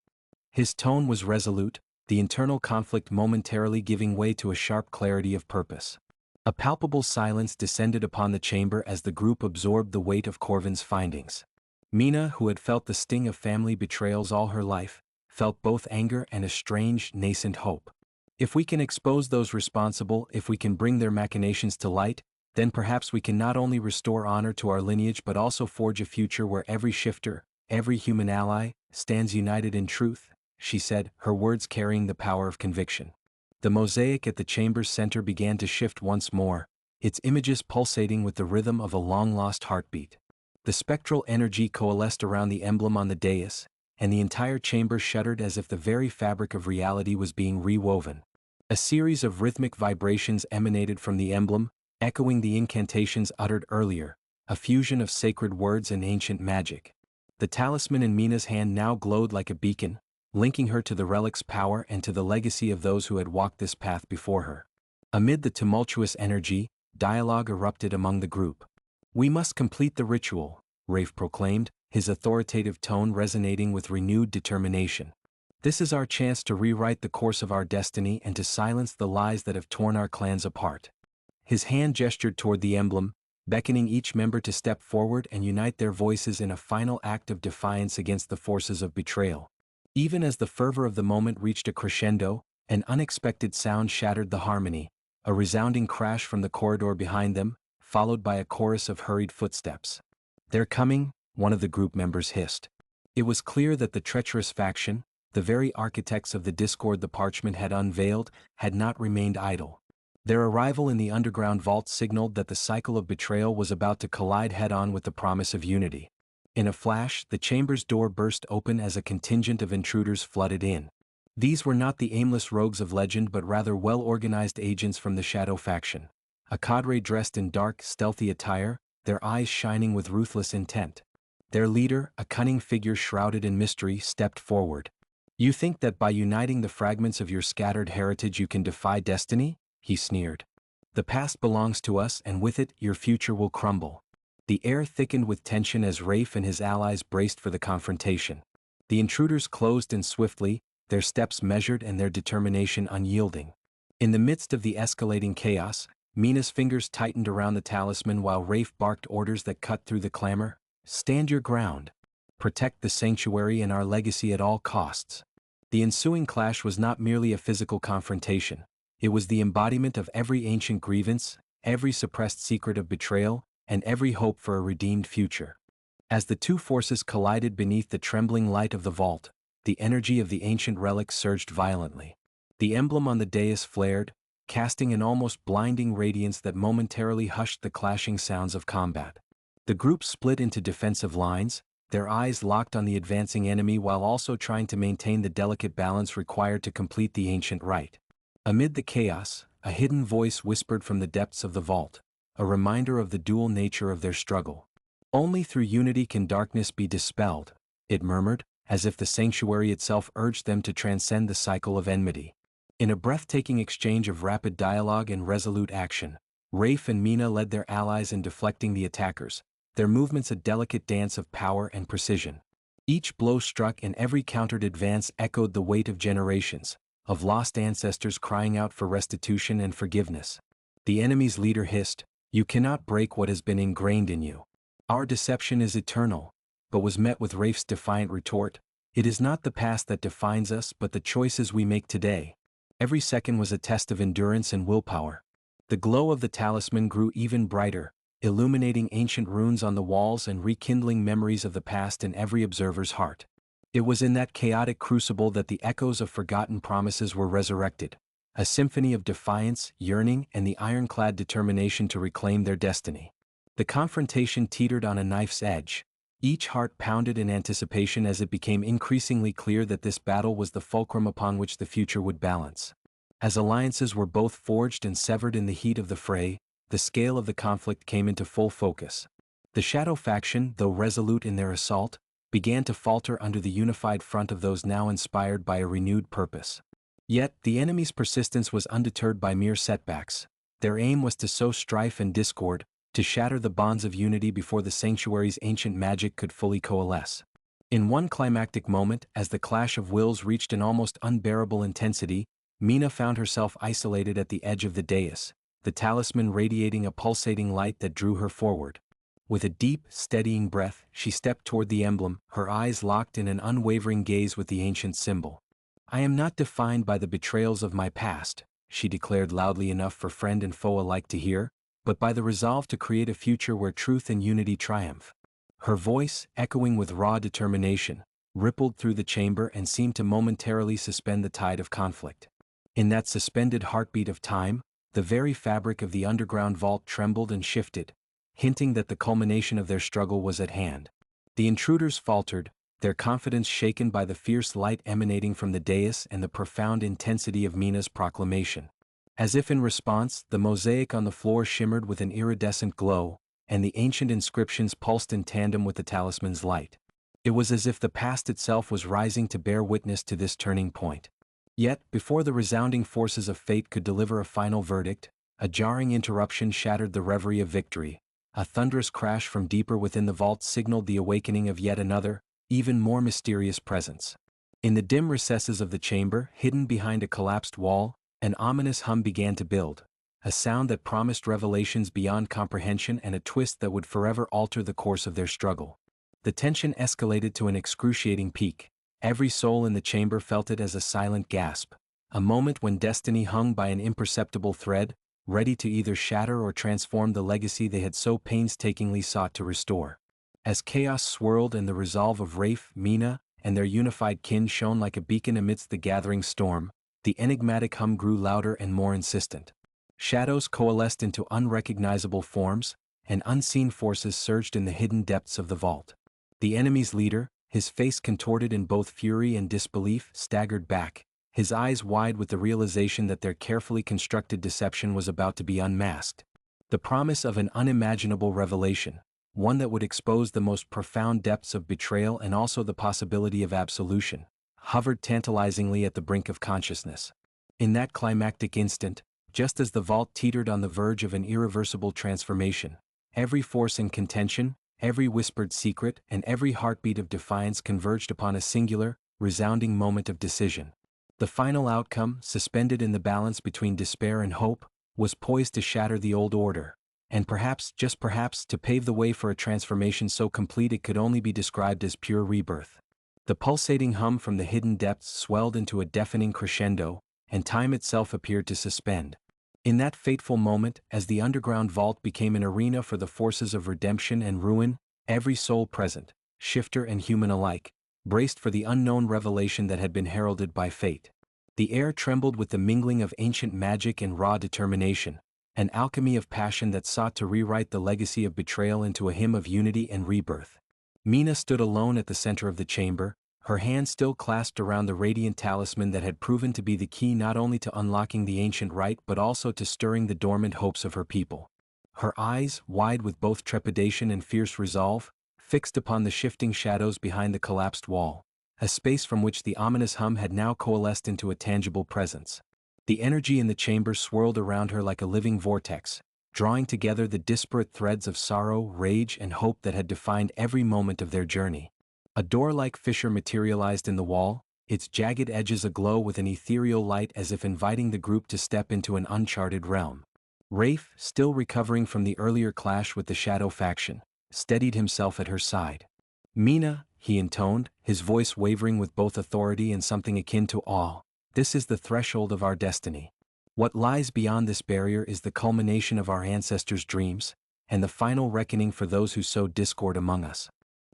A: His tone was resolute, the internal conflict momentarily giving way to a sharp clarity of purpose. A palpable silence descended upon the chamber as the group absorbed the weight of Corvin's findings. Mina, who had felt the sting of family betrayals all her life, felt both anger and a strange, nascent hope. If we can expose those responsible, if we can bring their machinations to light, then perhaps we can not only restore honor to our lineage but also forge a future where every shifter, every human ally, stands united in truth, she said, her words carrying the power of conviction. The mosaic at the chamber's center began to shift once more, its images pulsating with the rhythm of a long-lost heartbeat. The spectral energy coalesced around the emblem on the dais, and the entire chamber shuddered as if the very fabric of reality was being rewoven. A series of rhythmic vibrations emanated from the emblem, echoing the incantations uttered earlier, a fusion of sacred words and ancient magic. The talisman in Mina's hand now glowed like a beacon, linking her to the relic's power and to the legacy of those who had walked this path before her. Amid the tumultuous energy, dialogue erupted among the group. "We must complete the ritual," Rafe proclaimed, his authoritative tone resonating with renewed determination. "This is our chance to rewrite the course of our destiny and to silence the lies that have torn our clans apart." His hand gestured toward the emblem, beckoning each member to step forward and unite their voices in a final act of defiance against the forces of betrayal. Even as the fervor of the moment reached a crescendo, an unexpected sound shattered the harmony, a resounding crash from the corridor behind them, followed by a chorus of hurried footsteps. "They're coming," one of the group members hissed. It was clear that the treacherous faction, the very architects of the discord the parchment had unveiled, had not remained idle. Their arrival in the underground vault signaled that the cycle of betrayal was about to collide head-on with the promise of unity. In a flash, the chamber's door burst open as a contingent of intruders flooded in. These were not the aimless rogues of legend but rather well-organized agents from the Shadow faction. A cadre dressed in dark, stealthy attire, their eyes shining with ruthless intent. Their leader, a cunning figure shrouded in mystery, stepped forward. "You think that by uniting the fragments of your scattered heritage you can defy destiny?" he sneered. "The past belongs to us and with it your future will crumble." The air thickened with tension as Rafe and his allies braced for the confrontation. The intruders closed in swiftly, their steps measured and their determination unyielding. In the midst of the escalating chaos, Mina's fingers tightened around the talisman while Rafe barked orders that cut through the clamor. "Stand your ground. Protect the sanctuary and our legacy at all costs." The ensuing clash was not merely a physical confrontation. It was the embodiment of every ancient grievance, every suppressed secret of betrayal, and every hope for a redeemed future. As the two forces collided beneath the trembling light of the vault, the energy of the ancient relic surged violently. The emblem on the dais flared, casting an almost blinding radiance that momentarily hushed the clashing sounds of combat. The group split into defensive lines, their eyes locked on the advancing enemy while also trying to maintain the delicate balance required to complete the ancient rite. Amid the chaos, a hidden voice whispered from the depths of the vault, a reminder of the dual nature of their struggle. Only through unity can darkness be dispelled, it murmured, as if the sanctuary itself urged them to transcend the cycle of enmity. In a breathtaking exchange of rapid dialogue and resolute action, Rafe and Mina led their allies in deflecting the attackers, their movements a delicate dance of power and precision. Each blow struck and every countered advance echoed the weight of generations, of lost ancestors crying out for restitution and forgiveness. The enemy's leader hissed, "You cannot break what has been ingrained in you. Our deception is eternal," but was met with Rafe's defiant retort, "It is not the past that defines us but the choices we make today." Every second was a test of endurance and willpower. The glow of the talisman grew even brighter, illuminating ancient runes on the walls and rekindling memories of the past in every observer's heart. It was in that chaotic crucible that the echoes of forgotten promises were resurrected, a symphony of defiance, yearning, and the ironclad determination to reclaim their destiny. The confrontation teetered on a knife's edge. Each heart pounded in anticipation as it became increasingly clear that this battle was the fulcrum upon which the future would balance. As alliances were both forged and severed in the heat of the fray, the scale of the conflict came into full focus. The Shadow faction, though resolute in their assault, began to falter under the unified front of those now inspired by a renewed purpose. Yet, the enemy's persistence was undeterred by mere setbacks. Their aim was to sow strife and discord, to shatter the bonds of unity before the sanctuary's ancient magic could fully coalesce. In one climactic moment, as the clash of wills reached an almost unbearable intensity, Mina found herself isolated at the edge of the dais, the talisman radiating a pulsating light that drew her forward. With a deep, steadying breath, she stepped toward the emblem, her eyes locked in an unwavering gaze with the ancient symbol. "I am not defined by the betrayals of my past," she declared loudly enough for friend and foe alike to hear, "but by the resolve to create a future where truth and unity triumph." Her voice, echoing with raw determination, rippled through the chamber and seemed to momentarily suspend the tide of conflict. In that suspended heartbeat of time, the very fabric of the underground vault trembled and shifted, hinting that the culmination of their struggle was at hand. The intruders faltered, their confidence shaken by the fierce light emanating from the dais and the profound intensity of Mina's proclamation. As if in response, the mosaic on the floor shimmered with an iridescent glow, and the ancient inscriptions pulsed in tandem with the talisman's light. It was as if the past itself was rising to bear witness to this turning point. Yet, before the resounding forces of fate could deliver a final verdict, a jarring interruption shattered the reverie of victory. A thunderous crash from deeper within the vault signaled the awakening of yet another, even more mysterious presence. In the dim recesses of the chamber, hidden behind a collapsed wall, an ominous hum began to build, a sound that promised revelations beyond comprehension and a twist that would forever alter the course of their struggle. The tension escalated to an excruciating peak. Every soul in the chamber felt it as a silent gasp, a moment when destiny hung by an imperceptible thread, ready to either shatter or transform the legacy they had so painstakingly sought to restore. As chaos swirled and the resolve of Rafe, Mina, and their unified kin shone like a beacon amidst the gathering storm, the enigmatic hum grew louder and more insistent. Shadows coalesced into unrecognizable forms, and unseen forces surged in the hidden depths of the vault. The enemy's leader, his face contorted in both fury and disbelief, staggered back, his eyes wide with the realization that their carefully constructed deception was about to be unmasked. The promise of an unimaginable revelation, one that would expose the most profound depths of betrayal and also the possibility of absolution, hovered tantalizingly at the brink of consciousness. In that climactic instant, just as the vault teetered on the verge of an irreversible transformation, every force in contention, every whispered secret, and every heartbeat of defiance converged upon a singular, resounding moment of decision. The final outcome, suspended in the balance between despair and hope, was poised to shatter the old order, and perhaps, just perhaps, to pave the way for a transformation so complete it could only be described as pure rebirth. The pulsating hum from the hidden depths swelled into a deafening crescendo, and time itself appeared to suspend. In that fateful moment, as the underground vault became an arena for the forces of redemption and ruin, every soul present, shifter and human alike, braced for the unknown revelation that had been heralded by fate. The air trembled with the mingling of ancient magic and raw determination, an alchemy of passion that sought to rewrite the legacy of betrayal into a hymn of unity and rebirth. Mina stood alone at the center of the chamber, her hand still clasped around the radiant talisman that had proven to be the key not only to unlocking the ancient rite but also to stirring the dormant hopes of her people. Her eyes, wide with both trepidation and fierce resolve, fixed upon the shifting shadows behind the collapsed wall, a space from which the ominous hum had now coalesced into a tangible presence. The energy in the chamber swirled around her like a living vortex, drawing together the disparate threads of sorrow, rage, and hope that had defined every moment of their journey. A door-like fissure materialized in the wall, its jagged edges aglow with an ethereal light as if inviting the group to step into an uncharted realm. Rafe, still recovering from the earlier clash with the Shadow faction, steadied himself at her side. "Mina," he intoned, his voice wavering with both authority and something akin to awe, "this is the threshold of our destiny. What lies beyond this barrier is the culmination of our ancestors' dreams, and the final reckoning for those who sowed discord among us."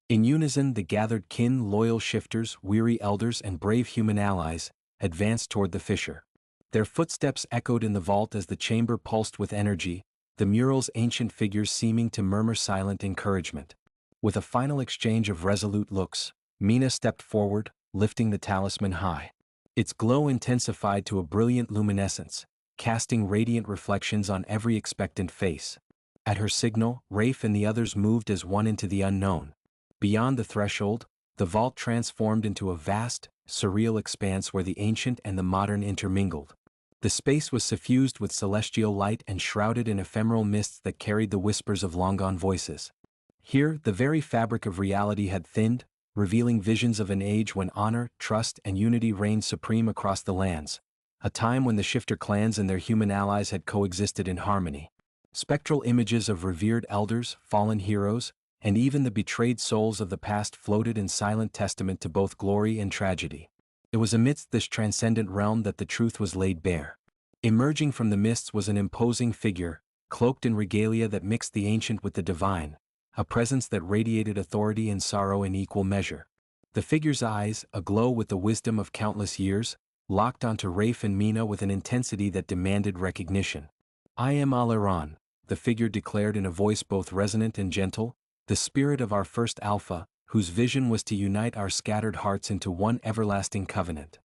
A: In unison, the gathered kin, loyal shifters, weary elders, and brave human allies advanced toward the fissure. Their footsteps echoed in the vault as the chamber pulsed with energy, the mural's ancient figures seeming to murmur silent encouragement. With a final exchange of resolute looks, Mina stepped forward, lifting the talisman high. Its glow intensified to a brilliant luminescence, casting radiant reflections on every expectant face. At her signal, Rafe and the others moved as one into the unknown. Beyond the threshold, the vault transformed into a vast, surreal expanse where the ancient and the modern intermingled. The space was suffused with celestial light and shrouded in ephemeral mists that carried the whispers of long-gone voices. Here, the very fabric of reality had thinned, revealing visions of an age when honor, trust, and unity reigned supreme across the lands, a time when the shifter clans and their human allies had coexisted in harmony. Spectral images of revered elders, fallen heroes, and even the betrayed souls of the past floated in silent testament to both glory and tragedy. It was amidst this transcendent realm that the truth was laid bare. Emerging from the mists was an imposing figure, cloaked in regalia that mixed the ancient with the divine, a presence that radiated authority and sorrow in equal measure. The figure's eyes, aglow with the wisdom of countless years, locked onto Rafe and Mina with an intensity that demanded recognition. "I am Alaran," the figure declared in a voice both resonant and gentle, "the spirit of our first Alpha, whose vision was to unite our scattered hearts into one everlasting covenant."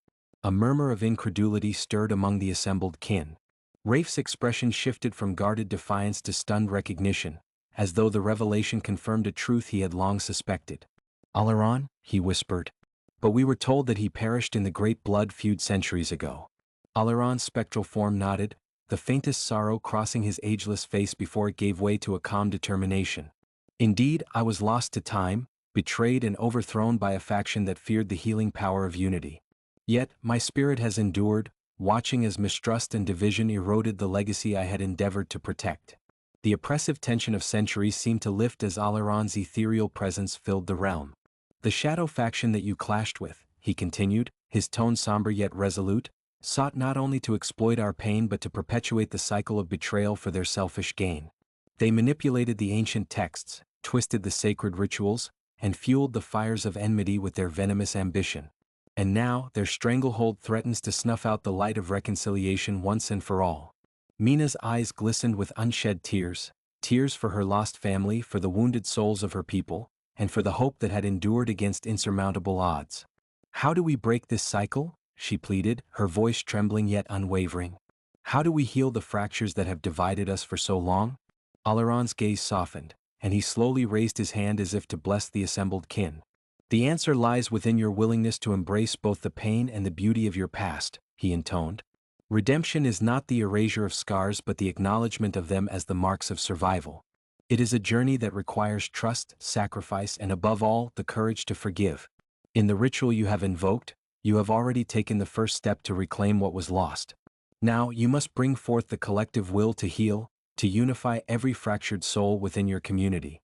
A: A murmur of incredulity stirred among the assembled kin. Rafe's expression shifted from guarded defiance to stunned recognition, as though the revelation confirmed a truth he had long suspected. "Alaran," he whispered. "But we were told that he perished in the great blood feud centuries ago." Alaran's spectral form nodded, the faintest sorrow crossing his ageless face before it gave way to a calm determination. "Indeed, I was lost to time, betrayed and overthrown by a faction that feared the healing power of unity. Yet, my spirit has endured, watching as mistrust and division eroded the legacy I had endeavored to protect." The oppressive tension of centuries seemed to lift as Alaran's ethereal presence filled the realm. "The Shadow faction that you clashed with," he continued, his tone somber yet resolute, "sought not only to exploit our pain but to perpetuate the cycle of betrayal for their selfish gain. They manipulated the ancient texts, twisted the sacred rituals, and fueled the fires of enmity with their venomous ambition. And now, their stranglehold threatens to snuff out the light of reconciliation once and for all." Mina's eyes glistened with unshed tears, tears for her lost family, for the wounded souls of her people, and for the hope that had endured against insurmountable odds. "How do we break this cycle?" she pleaded, her voice trembling yet unwavering. "How do we heal the fractures that have divided us for so long?" Alaran's gaze softened, and he slowly raised his hand as if to bless the assembled kin. "The answer lies within your willingness to embrace both the pain and the beauty of your past," he intoned. "Redemption is not the erasure of scars but the acknowledgement of them as the marks of survival. It is a journey that requires trust, sacrifice, and above all, the courage to forgive. In the ritual you have invoked, you have already taken the first step to reclaim what was lost. Now you must bring forth the collective will to heal, to unify every fractured soul within your community."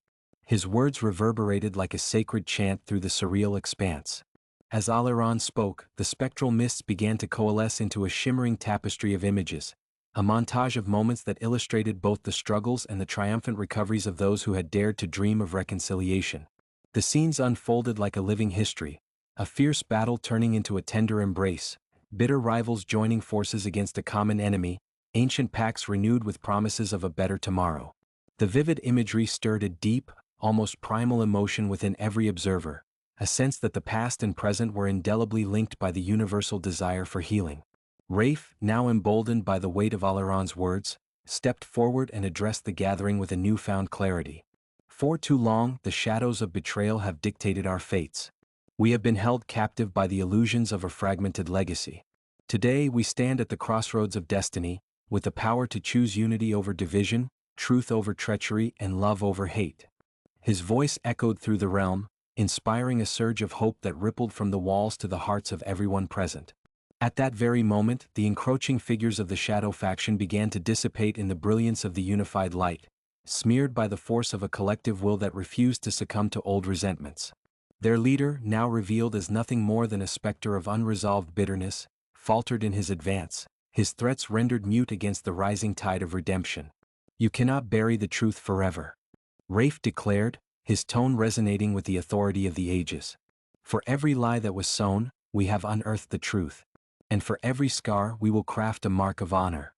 A: His words reverberated like a sacred chant through the surreal expanse. As Alaran spoke, the spectral mists began to coalesce into a shimmering tapestry of images, a montage of moments that illustrated both the struggles and the triumphant recoveries of those who had dared to dream of reconciliation. The scenes unfolded like a living history, a fierce battle turning into a tender embrace, bitter rivals joining forces against a common enemy, ancient pacts renewed with promises of a better tomorrow. The vivid imagery stirred a deep, almost primal emotion within every observer, a sense that the past and present were indelibly linked by the universal desire for healing. Rafe, now emboldened by the weight of Alaron's words, stepped forward and addressed the gathering with a newfound clarity. For too long, the shadows of betrayal have dictated our fates. We have been held captive by the illusions of a fragmented legacy. Today we stand at the crossroads of destiny, with the power to choose unity over division, truth over treachery, and love over hate. His voice echoed through the realm, inspiring a surge of hope that rippled from the walls to the hearts of everyone present. At that very moment, the encroaching figures of the Shadow faction began to dissipate in the brilliance of the unified light, smeared by the force of a collective will that refused to succumb to old resentments. Their leader, now revealed as nothing more than a specter of unresolved bitterness, faltered in his advance, his threats rendered mute against the rising tide of redemption. "You cannot bury the truth forever," Rafe declared, his tone resonating with the authority of the ages. "For every lie that was sown, we have unearthed the truth. And for every scar we will craft a mark of honor."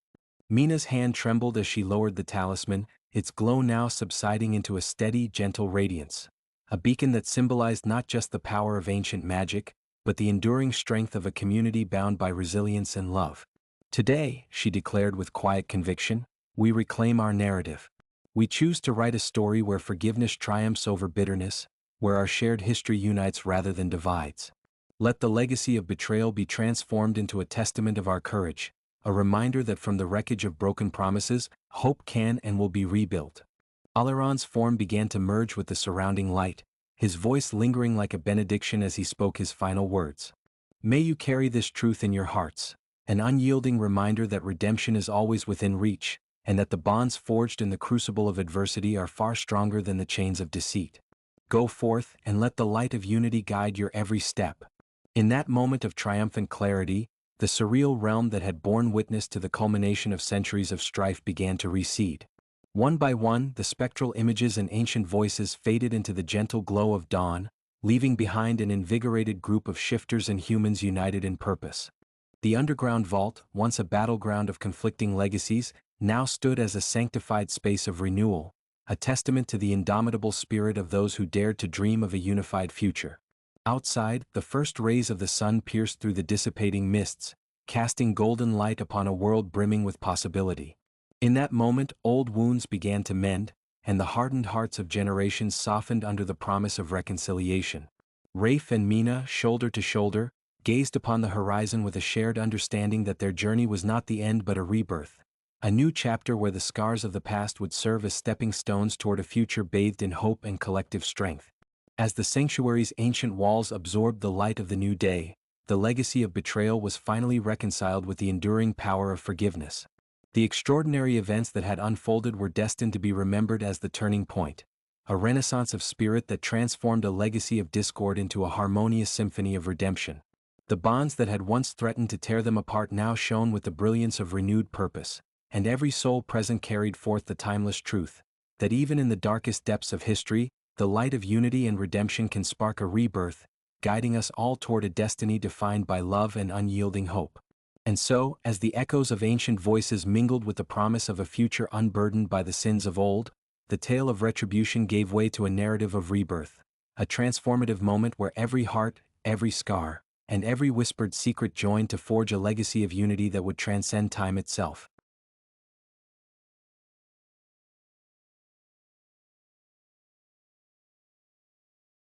A: Mina's hand trembled as she lowered the talisman, its glow now subsiding into a steady, gentle radiance. A beacon that symbolized not just the power of ancient magic, but the enduring strength of a community bound by resilience and love. "Today," she declared with quiet conviction, "we reclaim our narrative. We choose to write a story where forgiveness triumphs over bitterness, where our shared history unites rather than divides. Let the legacy of betrayal be transformed into a testament of our courage, a reminder that from the wreckage of broken promises, hope can and will be rebuilt." Alaron's form began to merge with the surrounding light, his voice lingering like a benediction as he spoke his final words. "May you carry this truth in your hearts, an unyielding reminder that redemption is always within reach, and that the bonds forged in the crucible of adversity are far stronger than the chains of deceit. Go forth and let the light of unity guide your every step." In that moment of triumphant clarity, the surreal realm that had borne witness to the culmination of centuries of strife began to recede. One by one, the spectral images and ancient voices faded into the gentle glow of dawn, leaving behind an invigorated group of shifters and humans united in purpose. The underground vault, once a battleground of conflicting legacies, now stood as a sanctified space of renewal, a testament to the indomitable spirit of those who dared to dream of a unified future. Outside, the first rays of the sun pierced through the dissipating mists, casting golden light upon a world brimming with possibility. In that moment, old wounds began to mend, and the hardened hearts of generations softened under the promise of reconciliation. Rafe and Mina, shoulder to shoulder, gazed upon the horizon with a shared understanding that their journey was not the end but a rebirth. A new chapter where the scars of the past would serve as stepping stones toward a future bathed in hope and collective strength. As the sanctuary's ancient walls absorbed the light of the new day, the legacy of betrayal was finally reconciled with the enduring power of forgiveness. The extraordinary events that had unfolded were destined to be remembered as the turning point, a renaissance of spirit that transformed a legacy of discord into a harmonious symphony of redemption. The bonds that had once threatened to tear them apart now shone with the brilliance of renewed purpose, and every soul present carried forth the timeless truth, that even in the darkest depths of history, the light of unity and redemption can spark a rebirth, guiding us all toward a destiny defined by love and unyielding hope. And so, as the echoes of ancient voices mingled with the promise of a future unburdened by the sins of old, the tale of retribution gave way to a narrative of rebirth, a transformative moment where every heart, every scar, and every whispered secret joined to forge a legacy of unity that would transcend time itself.